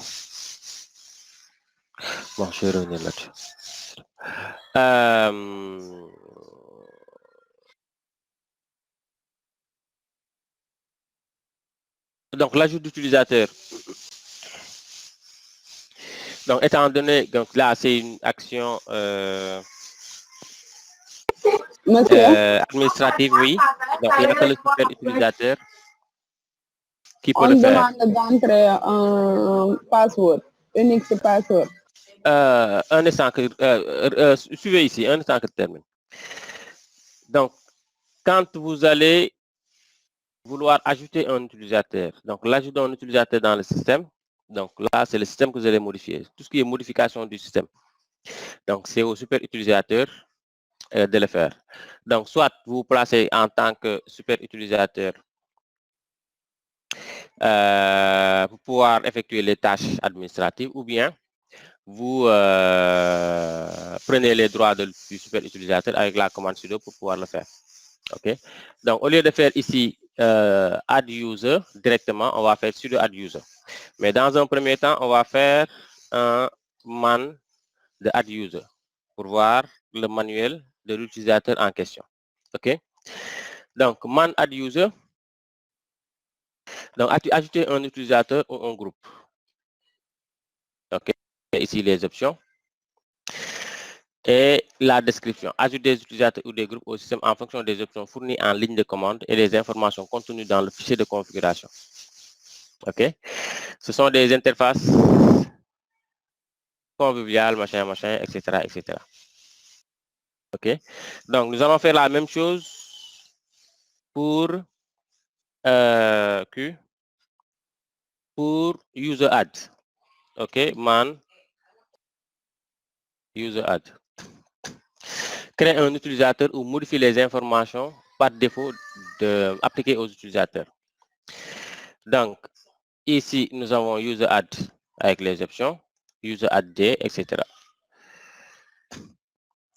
Bon, je vais revenir là-dessus. Donc, l'ajout d'utilisateur. Donc, étant donné, donc là, c'est une action administrative, oui. Donc, il n'y a que le super utilisateur qui peut le faire. On demande d'entrer un password, unique password. Un instant que, suivez ici, un instant que je termine. Donc, quand vous allez vouloir ajouter un utilisateur, donc l'ajout d'un utilisateur dans le système, donc là, c'est le système que vous allez modifier. Tout ce qui est modification du système. Donc, c'est au super utilisateur de le faire. Donc, soit vous placez en tant que super utilisateur pour pouvoir effectuer les tâches administratives, ou bien vous prenez les droits du super utilisateur avec la commande sudo pour pouvoir le faire. OK? Donc, au lieu de faire ici add user directement, on va faire sudo add user. Mais dans un premier temps, on va faire un man de add user pour voir le manuel de l'utilisateur en question. OK? Donc, man add user. Donc, ajouter un utilisateur ou un groupe. OK? Et ici, les options. Et la description. Ajouter des utilisateurs ou des groupes au système en fonction des options fournies en ligne de commande et des informations contenues dans le fichier de configuration. OK? Ce sont des interfaces conviviales, machin, machin, etc., etc. OK? Donc, nous allons faire la même chose pour pour user add. OK? Man user add. Créer un utilisateur ou modifier les informations par défaut appliquées aux utilisateurs. Donc, ici, nous avons user add avec les options, user add D, etc.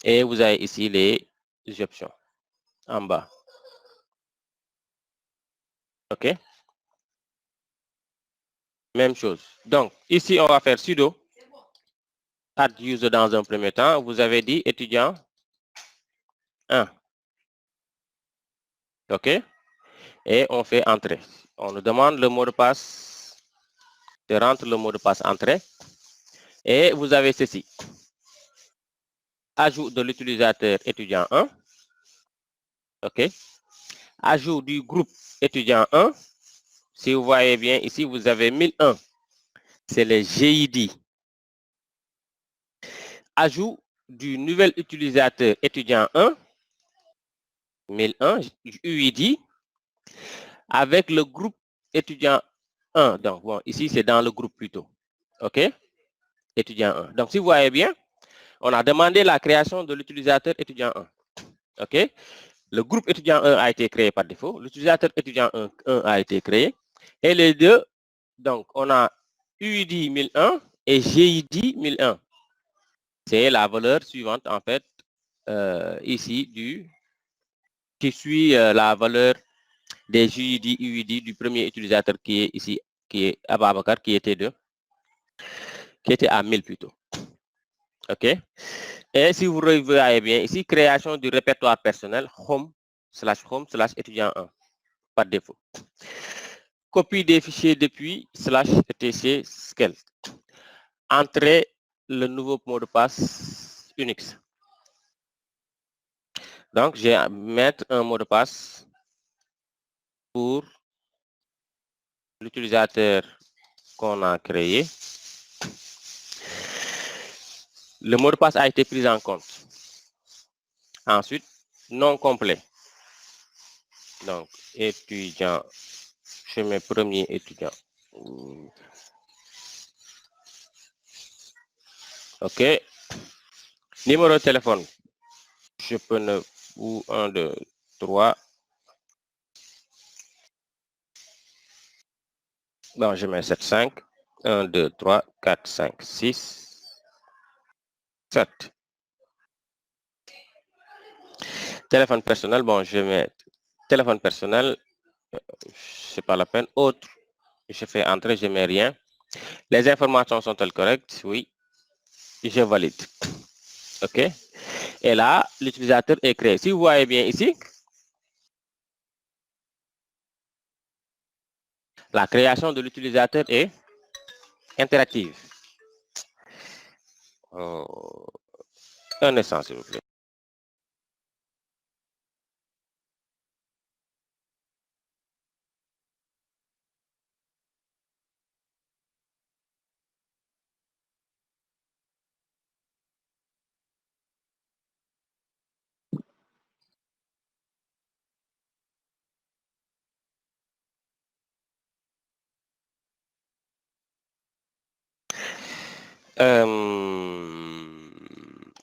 Et vous avez ici les options en bas. OK? Même chose. Donc, ici, on va faire sudo add user dans un premier temps. Vous avez dit étudiant 1. OK? Et on fait entrer. On nous demande le mot de passe. Je rentre le mot de passe entrée. Et vous avez ceci. Ajout de l'utilisateur étudiant 1. OK? Ajout du groupe étudiant 1. Si vous voyez bien ici, vous avez 1001. C'est le GID. Ajout du nouvel utilisateur étudiant 1. 1001, UID, avec le groupe étudiant 1. Donc, bon, ici, c'est dans le groupe plutôt. OK? Étudiant 1. Donc, si vous voyez bien, on a demandé la création de l'utilisateur étudiant 1. OK? Le groupe étudiant 1 a été créé par défaut. L'utilisateur étudiant 1 a été créé. Et les deux, donc, on a UID 1001 et GID 1001. C'est la valeur suivante, en fait, ici qui suit la valeur des JUID, UID du premier utilisateur qui est ici, qui est Ababacar, qui était à 1000 plutôt. OK. Et si vous voyez bien ici, création du répertoire personnel home/étudiant 1 par défaut. Copie des fichiers depuis /etc scale. Entrer le nouveau mot de passe Unix. Donc, je vais mettre un mot de passe pour l'utilisateur qu'on a créé. Le mot de passe a été pris en compte. Ensuite, nom complet. Donc, étudiant, je mets premier étudiant. OK. Numéro de téléphone. Je peux 9 ou 1, 2, 3. Bon, je mets 7, 5. 1, 2, 3, 4, 5, 6, 7. Téléphone personnel, bon, je mets téléphone personnel, c'est pas la peine. Autre, je fais entrer, je mets rien. Les informations sont-elles correctes? Oui. Je valide. OK. Et là, l'utilisateur est créé. Si vous voyez bien ici, la création de l'utilisateur est interactive. Un instant, s'il vous plaît.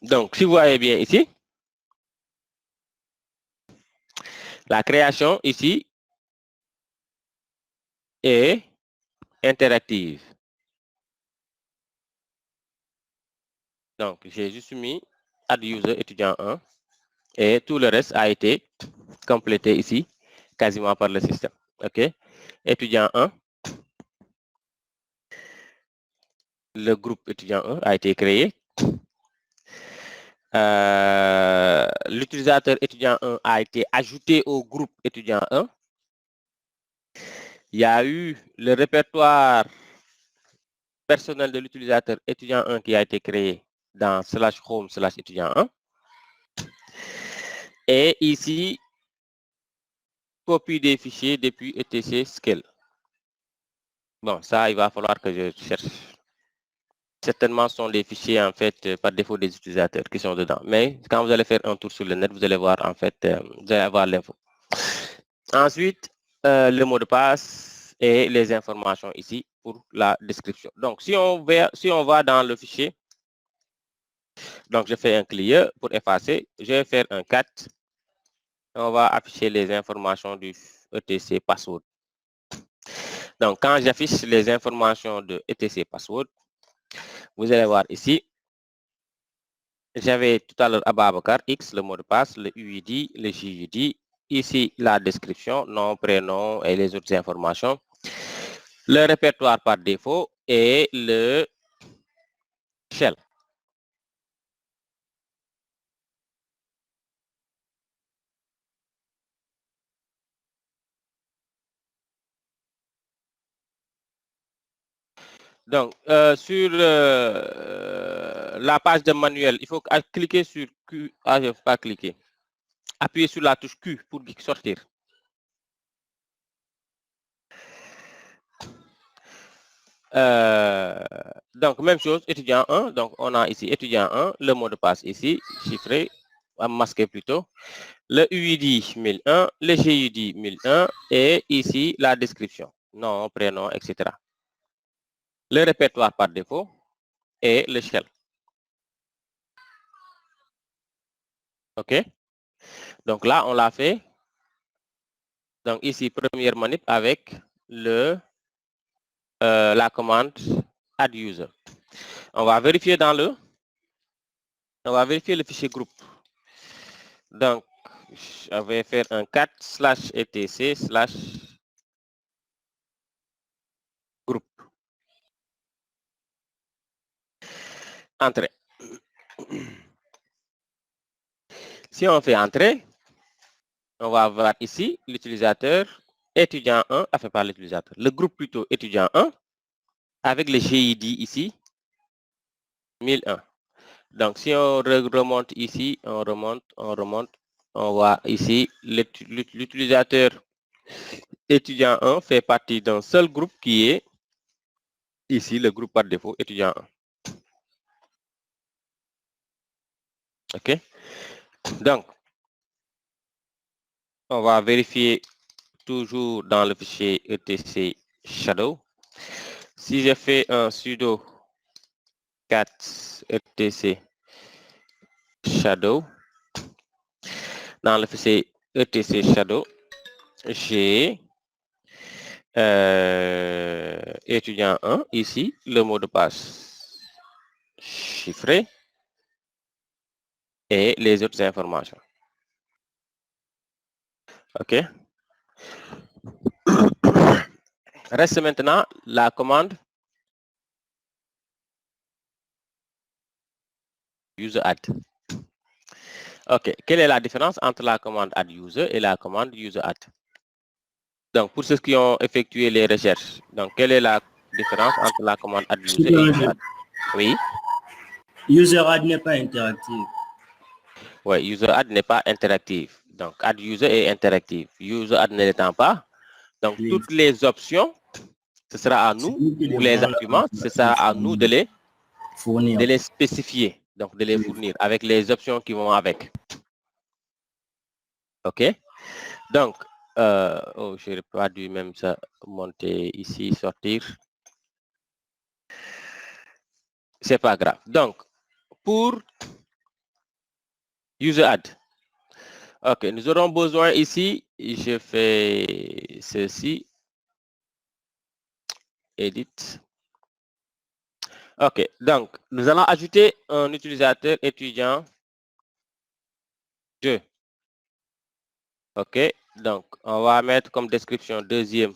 Donc, si vous voyez bien ici, la création ici est interactive. Donc, j'ai juste mis add user étudiant 1 et tout le reste a été complété ici quasiment par le système. OK. Étudiant 1. Le groupe étudiant 1 a été créé. L'utilisateur étudiant 1 a été ajouté au groupe étudiant 1. Il y a eu le répertoire personnel de l'utilisateur étudiant 1 qui a été créé dans /home/étudiant 1. Et ici, copie des fichiers depuis etc scale. Bon, ça, il va falloir que je cherche. Certainement, ce sont des fichiers, en fait, par défaut des utilisateurs qui sont dedans. Mais quand vous allez faire un tour sur le net, vous allez voir, en fait, vous allez avoir l'info. Ensuite, le mot de passe et les informations ici pour la description. Donc, si on va dans le fichier, donc je fais un clear pour effacer. Je vais faire un 4. On va afficher les informations du etc password. Donc, quand j'affiche les informations de etc password, vous allez voir ici, j'avais tout à l'heure Ababacar X, le mot de passe, le UID, le JUD, ici la description, nom, prénom et les autres informations, le répertoire par défaut et le shell. Donc, sur la page de manuel, il faut cliquer sur Q. Ah, je ne vais pas cliquer. Appuyez sur la touche Q pour sortir. Donc, même chose, étudiant 1. Donc, on a ici étudiant 1, le mot de passe ici, chiffré, masqué plutôt. Le UID 1001, le GUD 1001 et ici la description, nom, prénom, etc. Le répertoire par défaut et le shell. OK. Donc là, on l'a fait. Donc ici, première manip avec la commande add user. On va vérifier le fichier groupe. Donc, je vais faire un 4/etc/groupe. Entrée. Si on fait entrer, on va avoir ici l'utilisateur étudiant 1 fait par l'utilisateur. Le groupe plutôt étudiant 1 avec le GID ici 1001. Donc si on remonte ici, on remonte, on voit ici l'utilisateur étudiant 1 fait partie d'un seul groupe qui est ici le groupe par défaut étudiant 1. OK? Donc, on va vérifier toujours dans le fichier etc shadow. Si je fais un sudo cat etc shadow, dans le fichier etc shadow, j'ai étudiant 1 ici, le mot de passe chiffré et les autres informations. OK? Reste maintenant la commande user add. OK. Quelle est la différence entre la commande add user et la commande user add? Donc, pour ceux qui ont effectué les recherches, donc quelle est la différence entre la commande add user et user add? Oui. User add n'est pas interactive. Oui, user add n'est pas interactive. Donc, add user est interactive. User add ne l'étant pas. Donc, toutes les options, ce sera à nous, ou les arguments, ce sera à nous de les fournir, de les spécifier, donc de les fournir avec les options qui vont avec. OK? Donc, oh, je n'aurais pas dû même ça monter ici, sortir. C'est pas grave. Donc, pour user add, OK, nous aurons besoin ici, je fais ceci, edit. OK, donc, nous allons ajouter un utilisateur étudiant 2. OK, donc, on va mettre comme description deuxième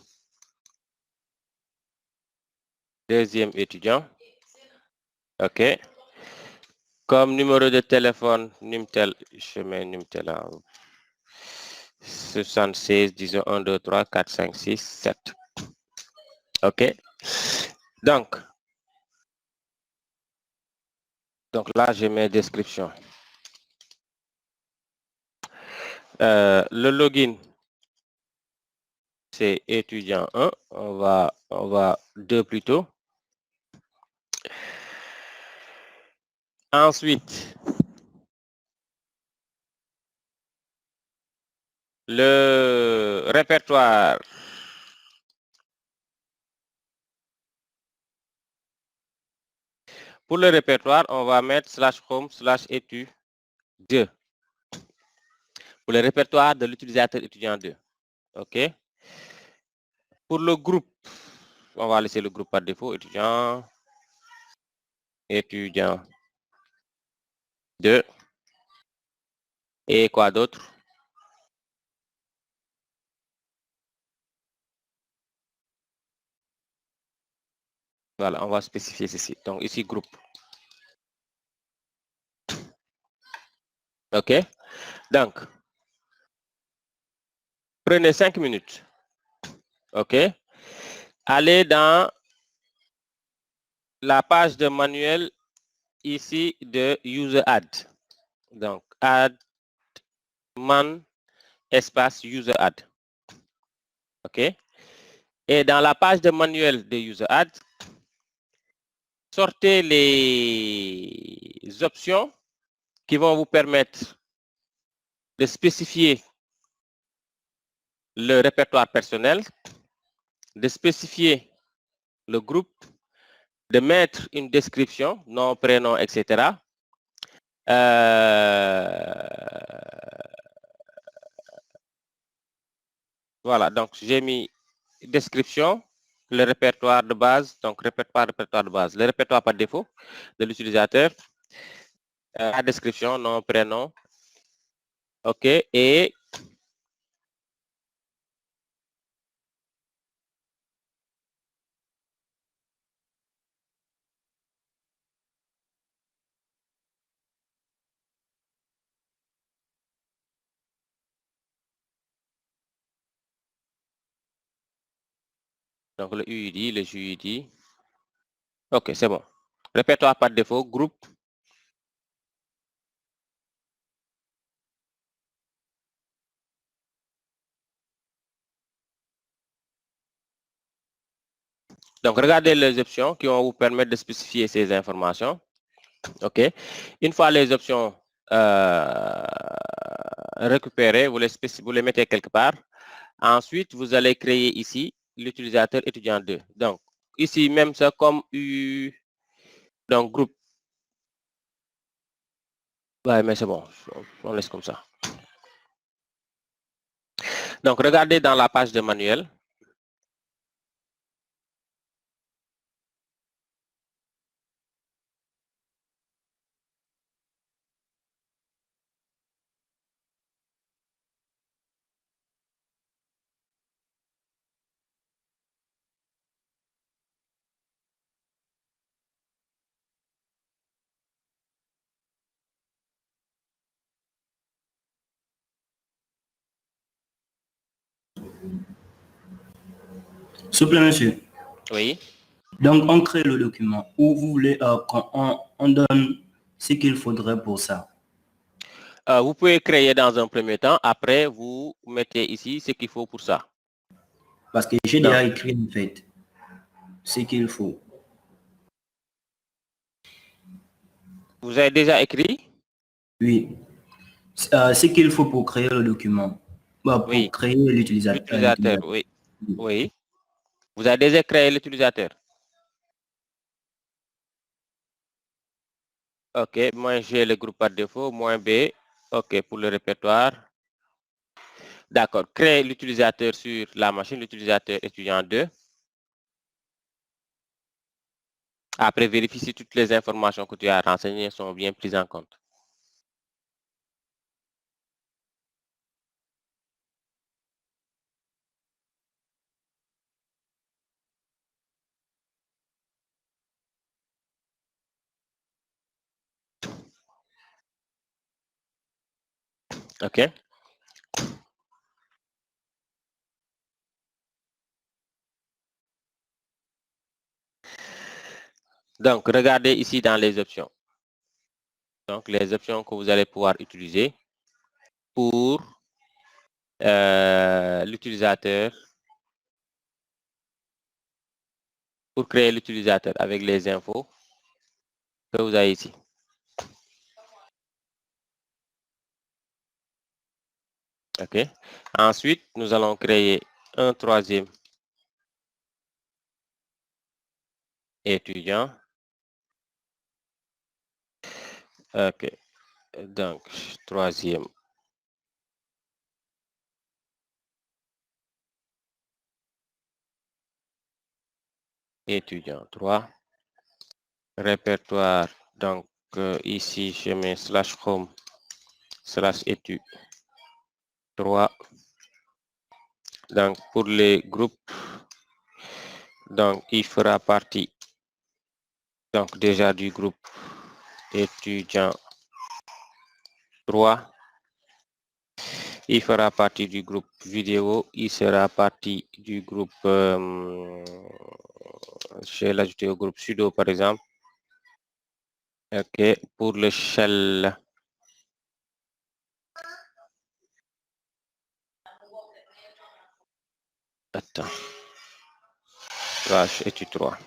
étudiant. OK. Comme numéro de téléphone, Numtel, je mets Numtel à 76, disons 1, 2, 3, 4, 5, 6, 7. OK. Donc là, je mets description. Le login, c'est étudiant 1. On va 2 plutôt. Ensuite, le répertoire. Pour le répertoire, on va mettre /home/etu2. Pour le répertoire de l'utilisateur étudiant 2. OK. Pour le groupe, on va laisser le groupe par défaut, étudiant 2. Et quoi d'autre? Voilà, on va spécifier ceci. Donc ici, groupe. OK. Donc, prenez 5 minutes. OK. Allez dans la page de manuel ici de user add. Donc, add man espace user add. OK. Et dans la page de manuel de user add, sortez les options qui vont vous permettre de spécifier le répertoire personnel, de spécifier le groupe, de mettre une description, nom, prénom, etc. Voilà, donc j'ai mis description, le répertoire de base, donc répertoire de base, le répertoire par défaut de l'utilisateur, la description, nom, prénom, OK, et donc le UID, le JUID. OK, c'est bon. Répertoire par défaut, groupe. Donc, regardez les options qui vont vous permettre de spécifier ces informations. OK. Une fois les options récupérées, vous les mettez quelque part. Ensuite, vous allez créer ici l'utilisateur étudiant 2. Donc, ici, même ça comme donc groupe. Ouais, mais c'est bon, on laisse comme ça. Donc, regardez dans la page de manuel. S'il vous plaît, monsieur. Oui. Donc, on crée le document où vous voulez qu'on donne ce qu'il faudrait pour ça. Vous pouvez créer dans un premier temps. Après, vous mettez ici ce qu'il faut pour ça. Parce que j'ai déjà écrit, en fait, ce qu'il faut. Vous avez déjà écrit? Oui. Ce qu'il faut pour créer le document. Pour Oui. créer l'utilisateur. L'utilisateur, oui. Oui. Vous avez déjà créé l'utilisateur. OK, moins G, le groupe par défaut, moins B. OK, pour le répertoire. D'accord. Créer l'utilisateur sur la machine, l'utilisateur étudiant 2. Après, vérifie si toutes les informations que tu as renseignées sont bien prises en compte. OK. Donc, regardez ici dans les options. Donc, les options que vous allez pouvoir utiliser pour l'utilisateur, pour créer l'utilisateur avec les infos que vous avez ici. OK. Ensuite, nous allons créer un troisième étudiant. OK. Donc, troisième. Étudiant 3. Répertoire. Donc, ici, je mets /home /étude 3. Donc, pour les groupes, donc, il fera partie donc déjà du groupe étudiant 3. Il fera partie du groupe vidéo. Il sera partie du groupe, je vais l'ajouter au groupe sudo par exemple. OK, pour le shell. Attends. /étude 3.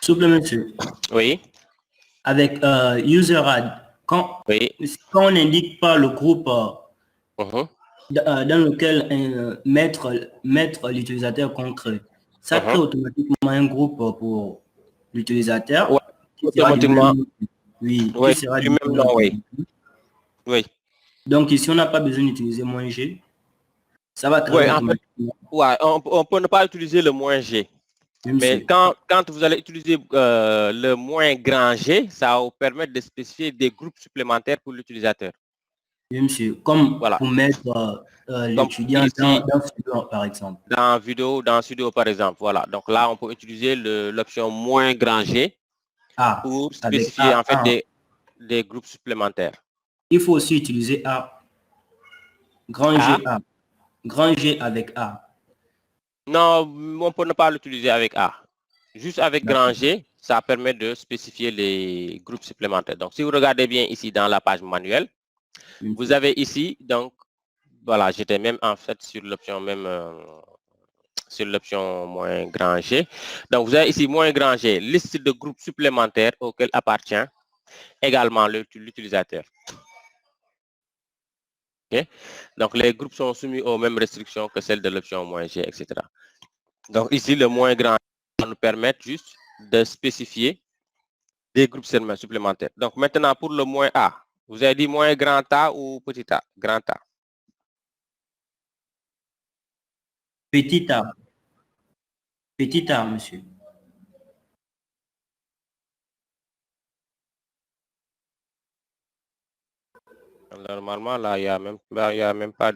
S'il vous plaît, monsieur. Oui. Avec user add, quand on n'indique pas le groupe dans lequel mettre l'utilisateur concret, ça crée automatiquement un groupe pour l'utilisateur. Ouais, automatiquement. Oui, Ouais, qui sera du même nom, oui. Oui. Donc ici, on n'a pas besoin d'utiliser -G. Ça va créer automatiquement. En fait, ouais, on peut ne pas utiliser le -G. Oui, Mais monsieur. quand vous allez utiliser le moins grand G, ça va vous permettre de spécifier des groupes supplémentaires pour l'utilisateur. Oui, monsieur. Comme Voilà. pour mettre Comme l'étudiant ici, dans Sudo, par exemple. dans Sudo, par exemple. Voilà. Donc là, on peut utiliser l'option moins grand G A. pour Avec spécifier en fait A. des groupes supplémentaires. Il faut aussi utiliser A. Grand A. G A. Grand G avec A. Non, on peut ne pas l'utiliser avec A. Juste avec grand G, ça permet de spécifier les groupes supplémentaires. Donc, si vous regardez bien ici dans la page manuelle, vous avez ici, donc, voilà, j'étais même en fait sur l'option sur l'option moins grand G. Donc, vous avez ici moins grand G, liste de groupes supplémentaires auxquels appartient également l'utilisateur. Okay? Donc, les groupes sont soumis aux mêmes restrictions que celles de l'option moins G, etc. Donc, ici, le moins grand va nous permettre juste de spécifier des groupes supplémentaires. Donc, maintenant, pour le moins A, vous avez dit moins grand A ou petit a? Grand A. Petit A. Petit A, monsieur. Normalement, là, il n'y a même pas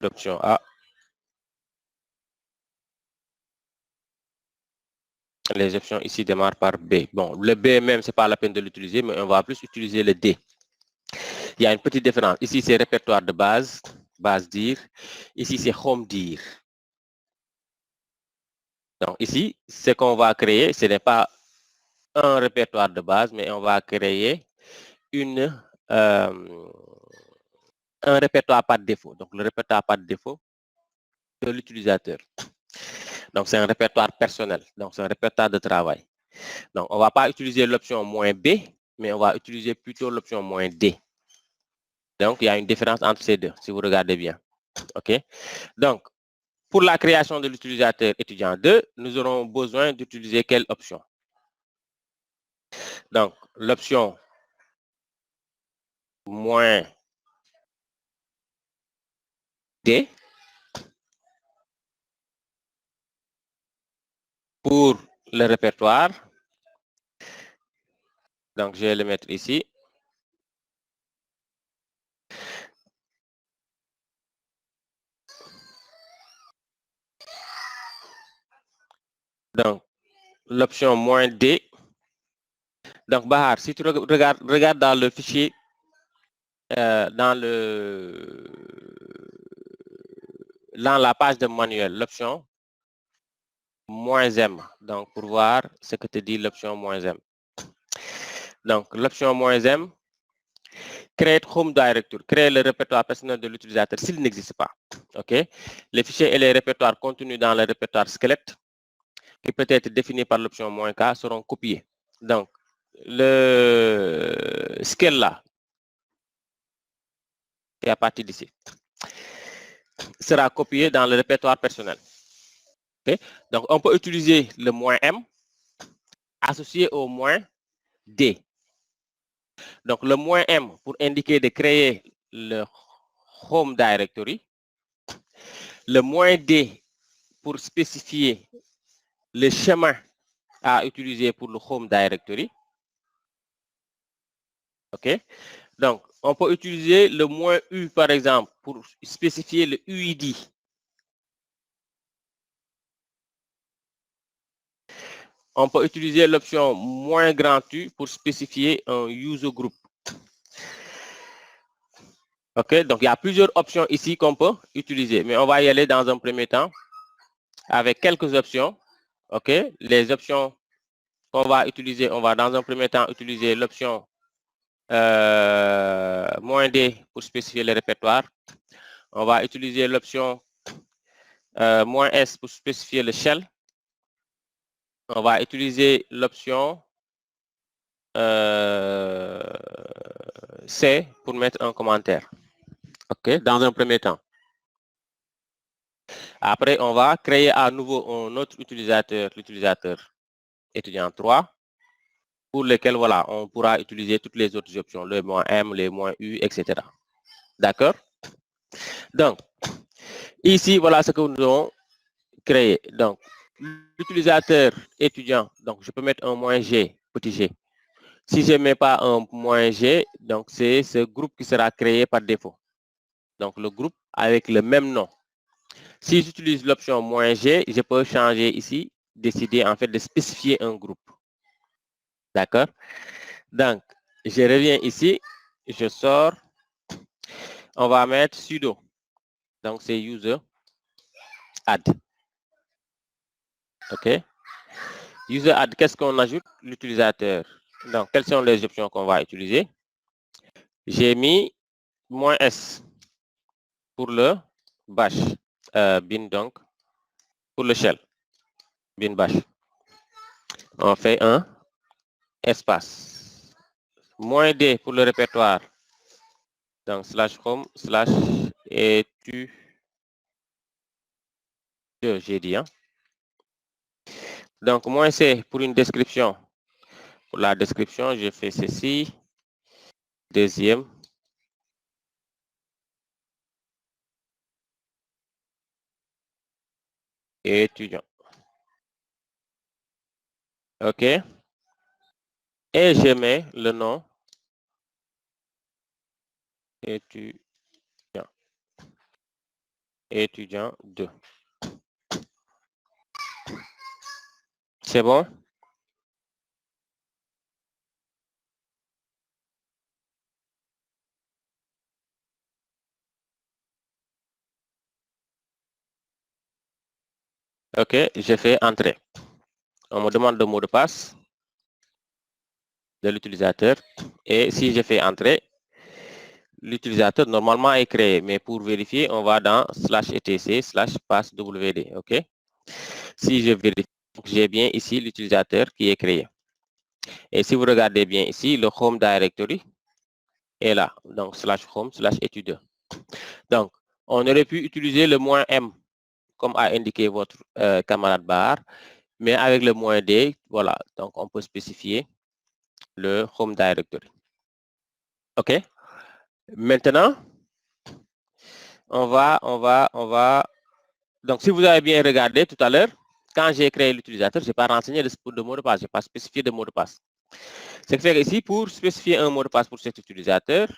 d'option A. Les options ici démarrent par B. Bon, le B même, c'est pas la peine de l'utiliser, mais on va plus utiliser le D. Il y a une petite différence. Ici, c'est répertoire de base, base dir. Ici, c'est home dir. Donc, ici, ce qu'on va créer, ce n'est pas un répertoire de base, mais on va créer un répertoire par défaut. Donc, le répertoire par défaut de l'utilisateur. Donc, c'est un répertoire personnel. Donc, c'est un répertoire de travail. Donc, on ne va pas utiliser l'option moins B, mais on va utiliser plutôt l'option moins D. Donc, il y a une différence entre ces deux, si vous regardez bien. OK? Donc, pour la création de l'utilisateur étudiant 2, nous aurons besoin d'utiliser quelle option? Donc, l'option moins D pour le répertoire. Donc, je vais le mettre ici. Donc, l'option moins D. Donc, Bahar, si tu regardes dans le fichier, dans la page de manuel, l'option moins M. Donc, pour voir ce que te dit l'option moins M. Donc, l'option moins M, create home directory, créer le répertoire personnel de l'utilisateur s'il n'existe pas. OK? Les fichiers et les répertoires contenus dans le répertoire squelette, qui peut être défini par l'option moins K, seront copiés. Donc, le scale là, et à partir d'ici, sera copié dans le répertoire personnel. Okay? Donc, on peut utiliser le moins M associé au moins D. Donc, le moins M pour indiquer de créer le home directory. Le moins D pour spécifier le chemin à utiliser pour le home directory. OK? Donc, on peut utiliser le moins U, par exemple, pour spécifier le UID. On peut utiliser l'option moins grand U pour spécifier un user group. OK? Donc, il y a plusieurs options ici qu'on peut utiliser, mais on va y aller dans un premier temps avec quelques options. OK? Les options qu'on va utiliser, on va dans un premier temps utiliser l'option moins D pour spécifier le répertoire. On va utiliser l'option moins S pour spécifier le shell. On va utiliser l'option C pour mettre un commentaire. OK, dans un premier temps. Après, on va créer à nouveau un autre utilisateur, l'utilisateur étudiant 3, pour lequel, voilà, on pourra utiliser toutes les autres options, le moins M, les moins U, etc. D'accord? Donc, ici, voilà ce que nous avons créé. Donc, l'utilisateur étudiant, donc je peux mettre un -G, petit g. Si je ne mets pas un -G, donc c'est ce groupe qui sera créé par défaut. Donc, le groupe avec le même nom. Si j'utilise l'option -G, je peux changer ici, décider en fait de spécifier un groupe. D'accord? Donc, je reviens ici, je sors. On va mettre sudo. Donc, c'est user add. OK? User add, qu'est-ce qu'on ajoute? L'utilisateur. Donc, quelles sont les options qu'on va utiliser? J'ai mis -S pour le bash. Bin donc, pour le shell. Bin bash. On fait un espace. -D pour le répertoire. Donc, /home/ etu2, j'ai dit. Hein? Donc, -C pour une description. Pour la description, je fais ceci. Deuxième. Étudiant. OK. Et je mets le nom étudiant. Étudiant 2. C'est bon? OK, je fais entrer. On me demande le mot de passe de l'utilisateur. Et si je fais entrer, l'utilisateur normalement est créé. Mais pour vérifier, on va dans /etc/passwd. OK? Si je vérifie, j'ai bien ici l'utilisateur qui est créé. Et si vous regardez bien ici, le home directory est là. Donc, /home/etu2. Donc, on aurait pu utiliser le -M comme a indiqué votre camarade Bar, mais avec le -D, voilà. Donc, on peut spécifier le home directory. OK? Maintenant, on va. Donc, si vous avez bien regardé tout à l'heure, quand j'ai créé l'utilisateur, je n'ai pas renseigné de mot de passe, je n'ai pas spécifié de mot de passe. Ce qui fait ici, pour spécifier un mot de passe pour cet utilisateur,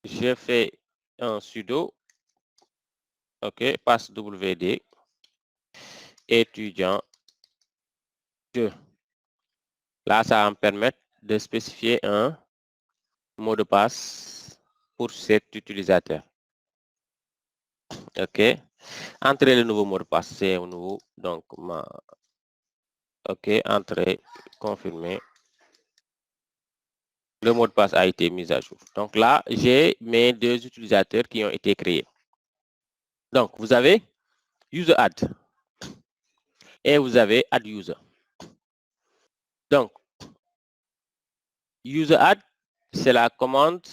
je fais un sudo, OK, passwd, étudiant 2. Là, ça va me permettre de spécifier un mot de passe pour cet utilisateur. OK. Entrez le nouveau mot de passe, c'est un nouveau, donc, OK, entrez, confirmer. Le mot de passe a été mis à jour. Donc là, j'ai mes deux utilisateurs qui ont été créés. Donc, vous avez user add et vous avez add user. Donc, user add, c'est la commande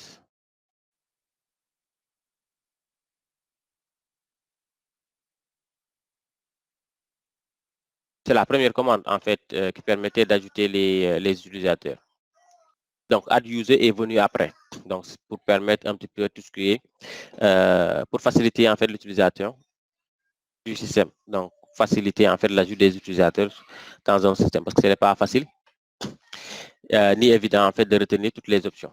c'est la première commande en fait qui permettait d'ajouter les utilisateurs. Donc, add user est venu après. Donc, pour permettre un petit peu tout ce qui est, pour faciliter en fait l'utilisation du système. Donc, faciliter en fait l'ajout des utilisateurs dans un système parce que ce n'est pas facile ni évident en fait de retenir toutes les options.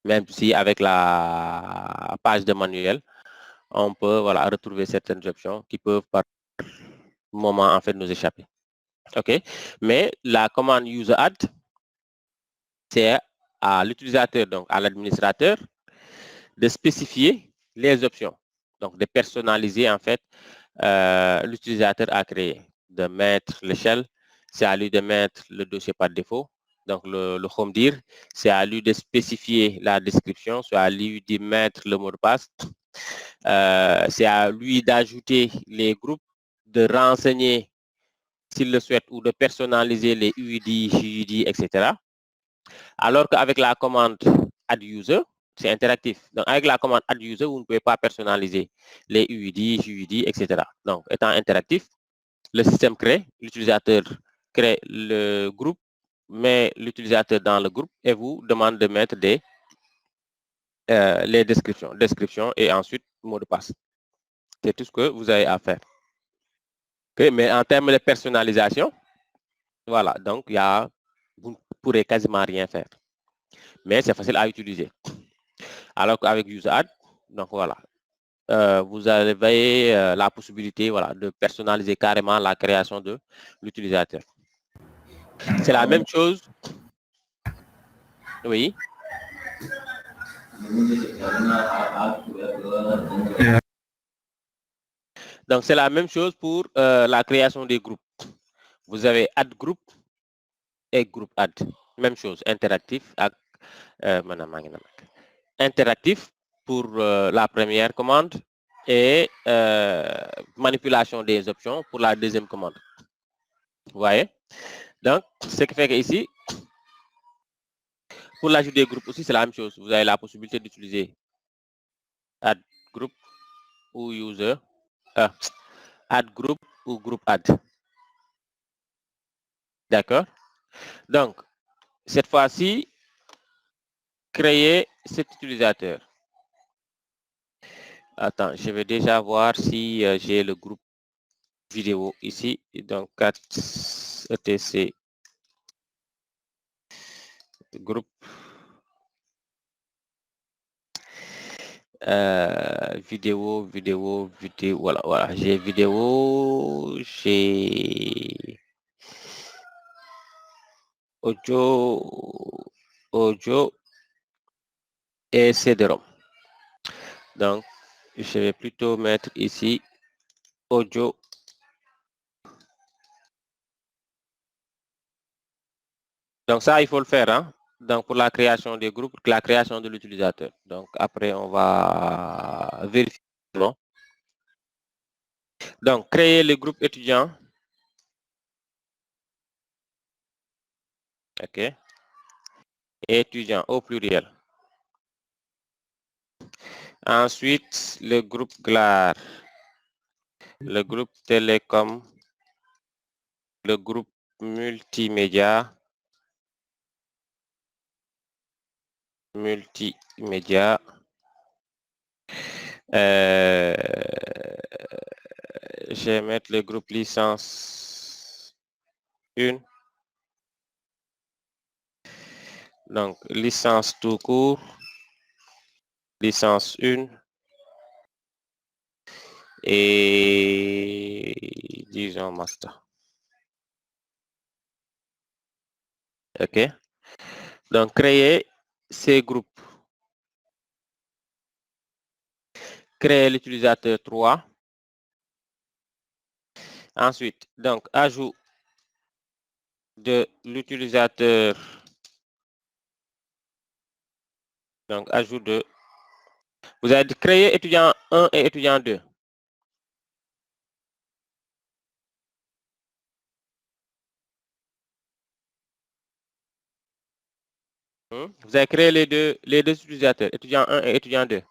Même si avec la page de manuel, on peut voilà, retrouver certaines options qui peuvent par moment en fait nous échapper. OK? Mais la commande user add, c'est à l'utilisateur, donc à l'administrateur, de spécifier les options. Donc de personnaliser en fait l'utilisateur à créer, de mettre l'échelle, c'est à lui de mettre le dossier par défaut. Donc le home dir, c'est à lui de spécifier la description, c'est à lui de mettre le mot de passe. C'est à lui d'ajouter les groupes, de renseigner s'il le souhaite ou de personnaliser les UID, JUID, etc. Alors qu'avec la commande add user, c'est interactif. Donc avec la commande add user, vous ne pouvez pas personnaliser les UID, JUID, etc. Donc étant interactif, le système crée, l'utilisateur crée le groupe, met l'utilisateur dans le groupe et vous demande de mettre les descriptions et ensuite mot de passe. C'est tout ce que vous avez à faire. Okay, mais en termes de personnalisation, voilà, donc vous ne pourrez quasiment rien faire. Mais c'est facile à utiliser. Alors qu'avec UseAd, donc voilà, vous avez la possibilité voilà, de personnaliser carrément la création de l'utilisateur. C'est la même chose. Oui. Donc, c'est la même chose pour la création des groupes. Vous avez Add Group et Group Add. Même chose, interactif. Interactif pour la première commande et manipulation des options pour la deuxième commande. Vous voyez? Donc, ce qui fait que ici, pour l'ajout des groupes aussi, c'est la même chose. Vous avez la possibilité d'utiliser Add Group ou User, Add Group ou Group Add. D'accord? Donc, cette fois-ci, créer cet utilisateur. Attends, je vais déjà voir si j'ai le groupe vidéo ici. Donc, 4 ETC groupe vidéo, voilà, j'ai vidéo, j'ai audio et CD-ROM. Donc, je vais plutôt mettre ici audio. Donc ça, il faut le faire, hein? Donc pour la création des groupes, la création de l'utilisateur. Donc après, on va vérifier. Non? Donc créer le groupe étudiant. OK. Étudiant au pluriel. Ensuite, le groupe GLAR. Le groupe télécom. Le groupe multimédia. Multimédia. Je vais mettre le groupe licence 1. Donc, licence tout court. Licence 1. Et disons master. OK. Donc, créer ces groupes. Créer l'utilisateur 3. Ensuite, donc, ajout de l'utilisateur. Donc, ajout de... Vous avez créé étudiant 1 et étudiant 2. Vous avez créé les deux utilisateurs, étudiant 1 et étudiant 2.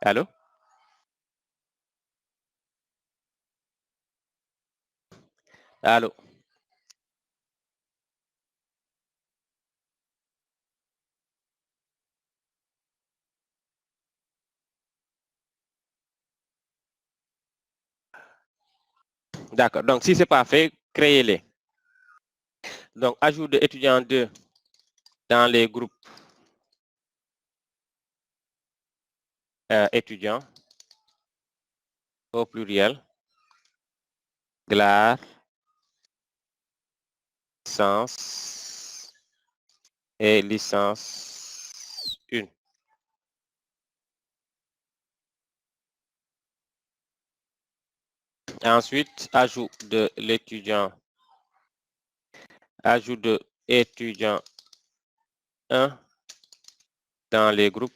Allô? Allô? D'accord. Donc, si ce n'est pas fait, créez-les. Donc, ajout de étudiant 2 dans les groupes étudiants au pluriel. GLAR, licence et licence 1. Ensuite, ajout de l'étudiant. Ajout de étudiant 1 dans les groupes.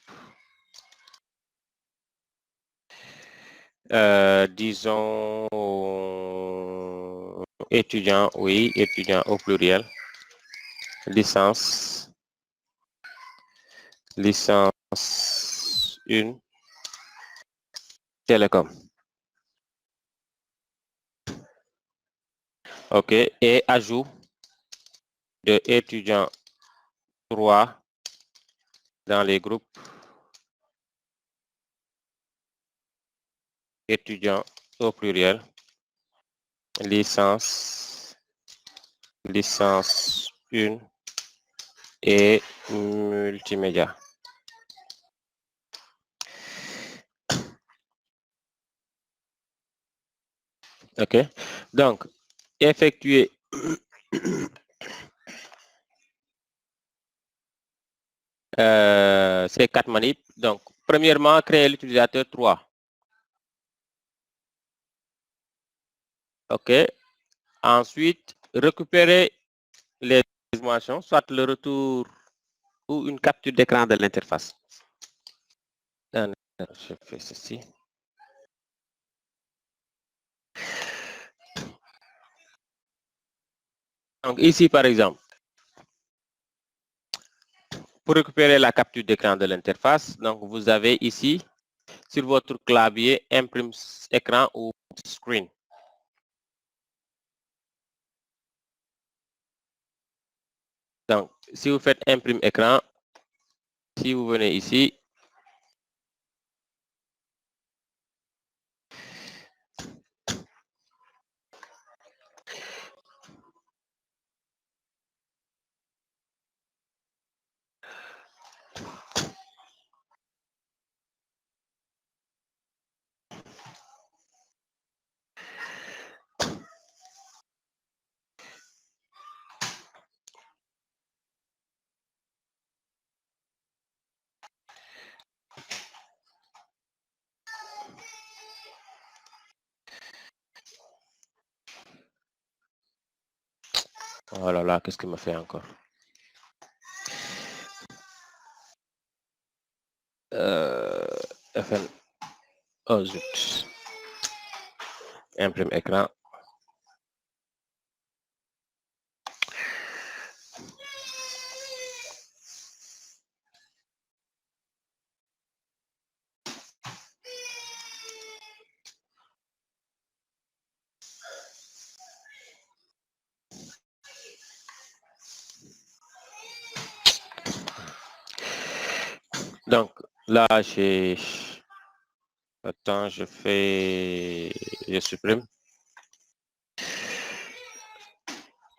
Disons étudiant, oui, étudiant au pluriel. Licence 1 télécom. OK. Et ajout de étudiant 3 dans les groupes étudiants au pluriel, licence 1 et multimédia. OK. Donc, effectuer ces 4 manips. Donc, premièrement, créer l'utilisateur 3. OK. Ensuite, récupérer les informations, soit le retour ou une capture d'écran de l'interface. Je fais ceci. Donc, ici, par exemple, pour récupérer la capture d'écran de l'interface, donc vous avez ici, sur votre clavier, imprime écran ou screen. Donc, si vous faites imprime écran, si vous venez ici, oh là là, qu'est-ce qu'il me fait encore? FN. Oh zut. Imprime écran. Donc là, j'ai... Attends, je supprime.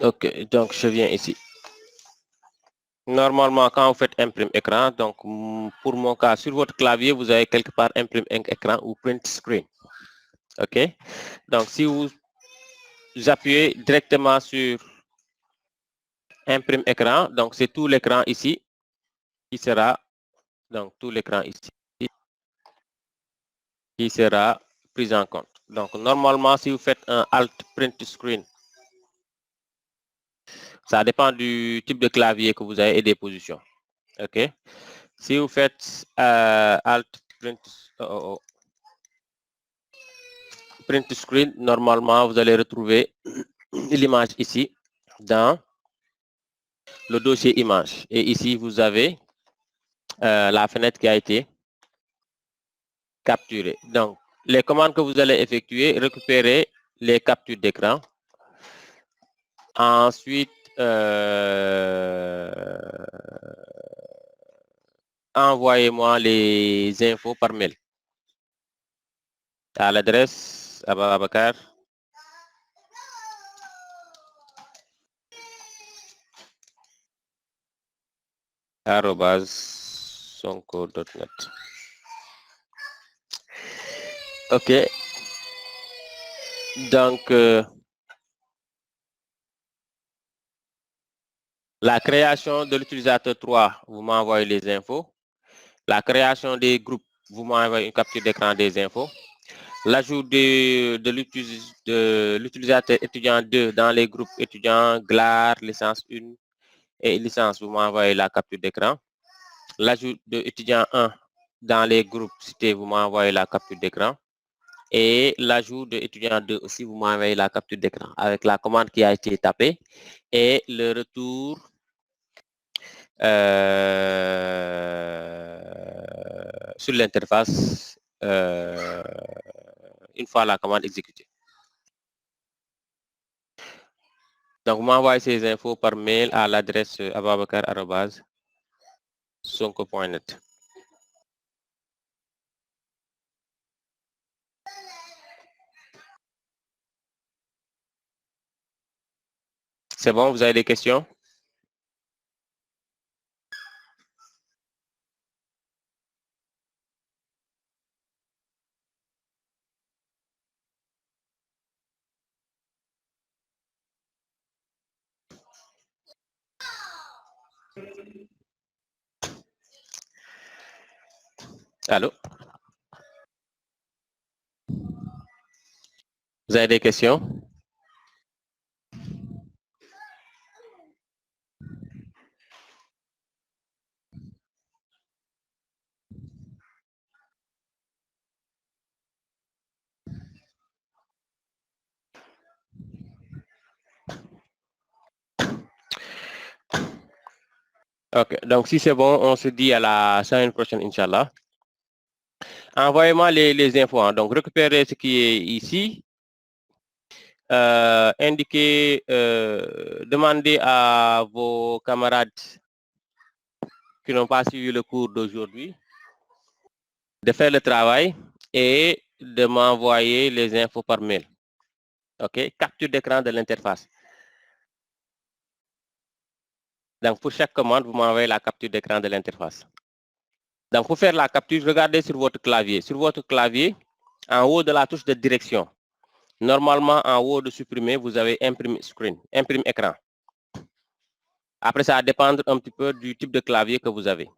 Ok, donc je viens ici. Normalement, quand vous faites imprime écran, donc pour mon cas, sur votre clavier, vous avez quelque part imprime écran ou print screen. Ok, donc si vous appuyez directement sur imprime écran, donc c'est tout l'écran ici qui sera, donc tout l'écran ici qui sera pris en compte. Donc normalement, si vous faites un alt print screen, ça dépend du type de clavier que vous avez et des positions. OK. Si vous faites alt print, print screen, normalement, vous allez retrouver l'image ici dans le dossier image. Et ici, vous avez la fenêtre qui a été capturée. Donc, les commandes que vous allez effectuer, récupérer les captures d'écran. Ensuite, envoyez-moi les infos par mail à l'adresse Ababakar @sonko.net. OK. Donc, la création de l'utilisateur 3, vous m'envoyez les infos. La création des groupes, vous m'envoyez une capture d'écran des infos. L'ajout de l'utilisateur étudiant 2 dans les groupes étudiants GLAR, licence 1 et licence, vous m'envoyez la capture d'écran. L'ajout de étudiant 1 dans les groupes cités, vous m'envoyez la capture d'écran. Et l'ajout de étudiant 2 aussi, vous m'envoyez la capture d'écran avec la commande qui a été tapée et le retour sur l'interface une fois la commande exécutée. Donc, vous m'envoyez ces infos par mail à l'adresse ababakar@sonko.net. C'est bon, vous avez des questions? Allô? Vous avez des questions? Ok, donc si c'est bon, on se dit à la semaine prochaine, Inch'Allah. Envoyez-moi les infos. Hein. Donc, récupérez ce qui est ici. Indiquez, demandez à vos camarades qui n'ont pas suivi le cours d'aujourd'hui de faire le travail et de m'envoyer les infos par mail. OK? Capture d'écran de l'interface. Donc, pour chaque commande, vous m'envoyez la capture d'écran de l'interface. Donc, pour faire la capture, regardez sur votre clavier. Sur votre clavier, en haut de la touche de direction, normalement, en haut de supprimer, vous avez imprime screen, imprime écran. Après, ça va dépendre un petit peu du type de clavier que vous avez.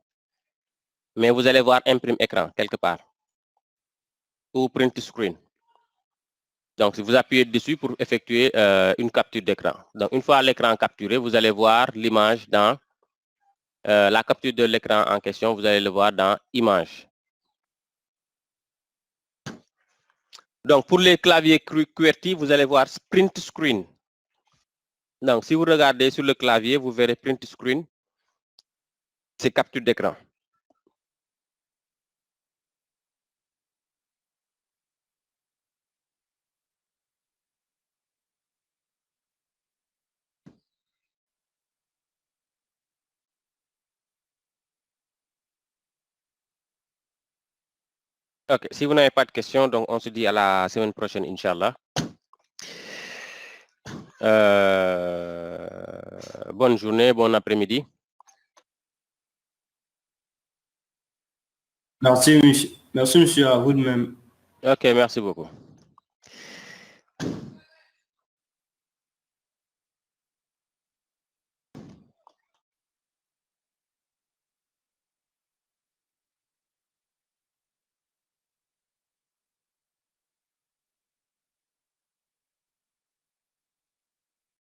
Mais vous allez voir imprime écran quelque part. Ou print screen. Donc, si vous appuyez dessus pour effectuer une capture d'écran. Donc, une fois l'écran capturé, vous allez voir l'image dans la capture de l'écran en question. Vous allez le voir dans Images. Donc, pour les claviers QWERTY, vous allez voir Print Screen. Donc, si vous regardez sur le clavier, vous verrez Print Screen. C'est capture d'écran. Ok, si vous n'avez pas de questions, donc on se dit à la semaine prochaine, Inch'Allah. Bonne journée, bon après-midi. Merci, monsieur. Merci, monsieur, à vous de même. Ok, merci beaucoup.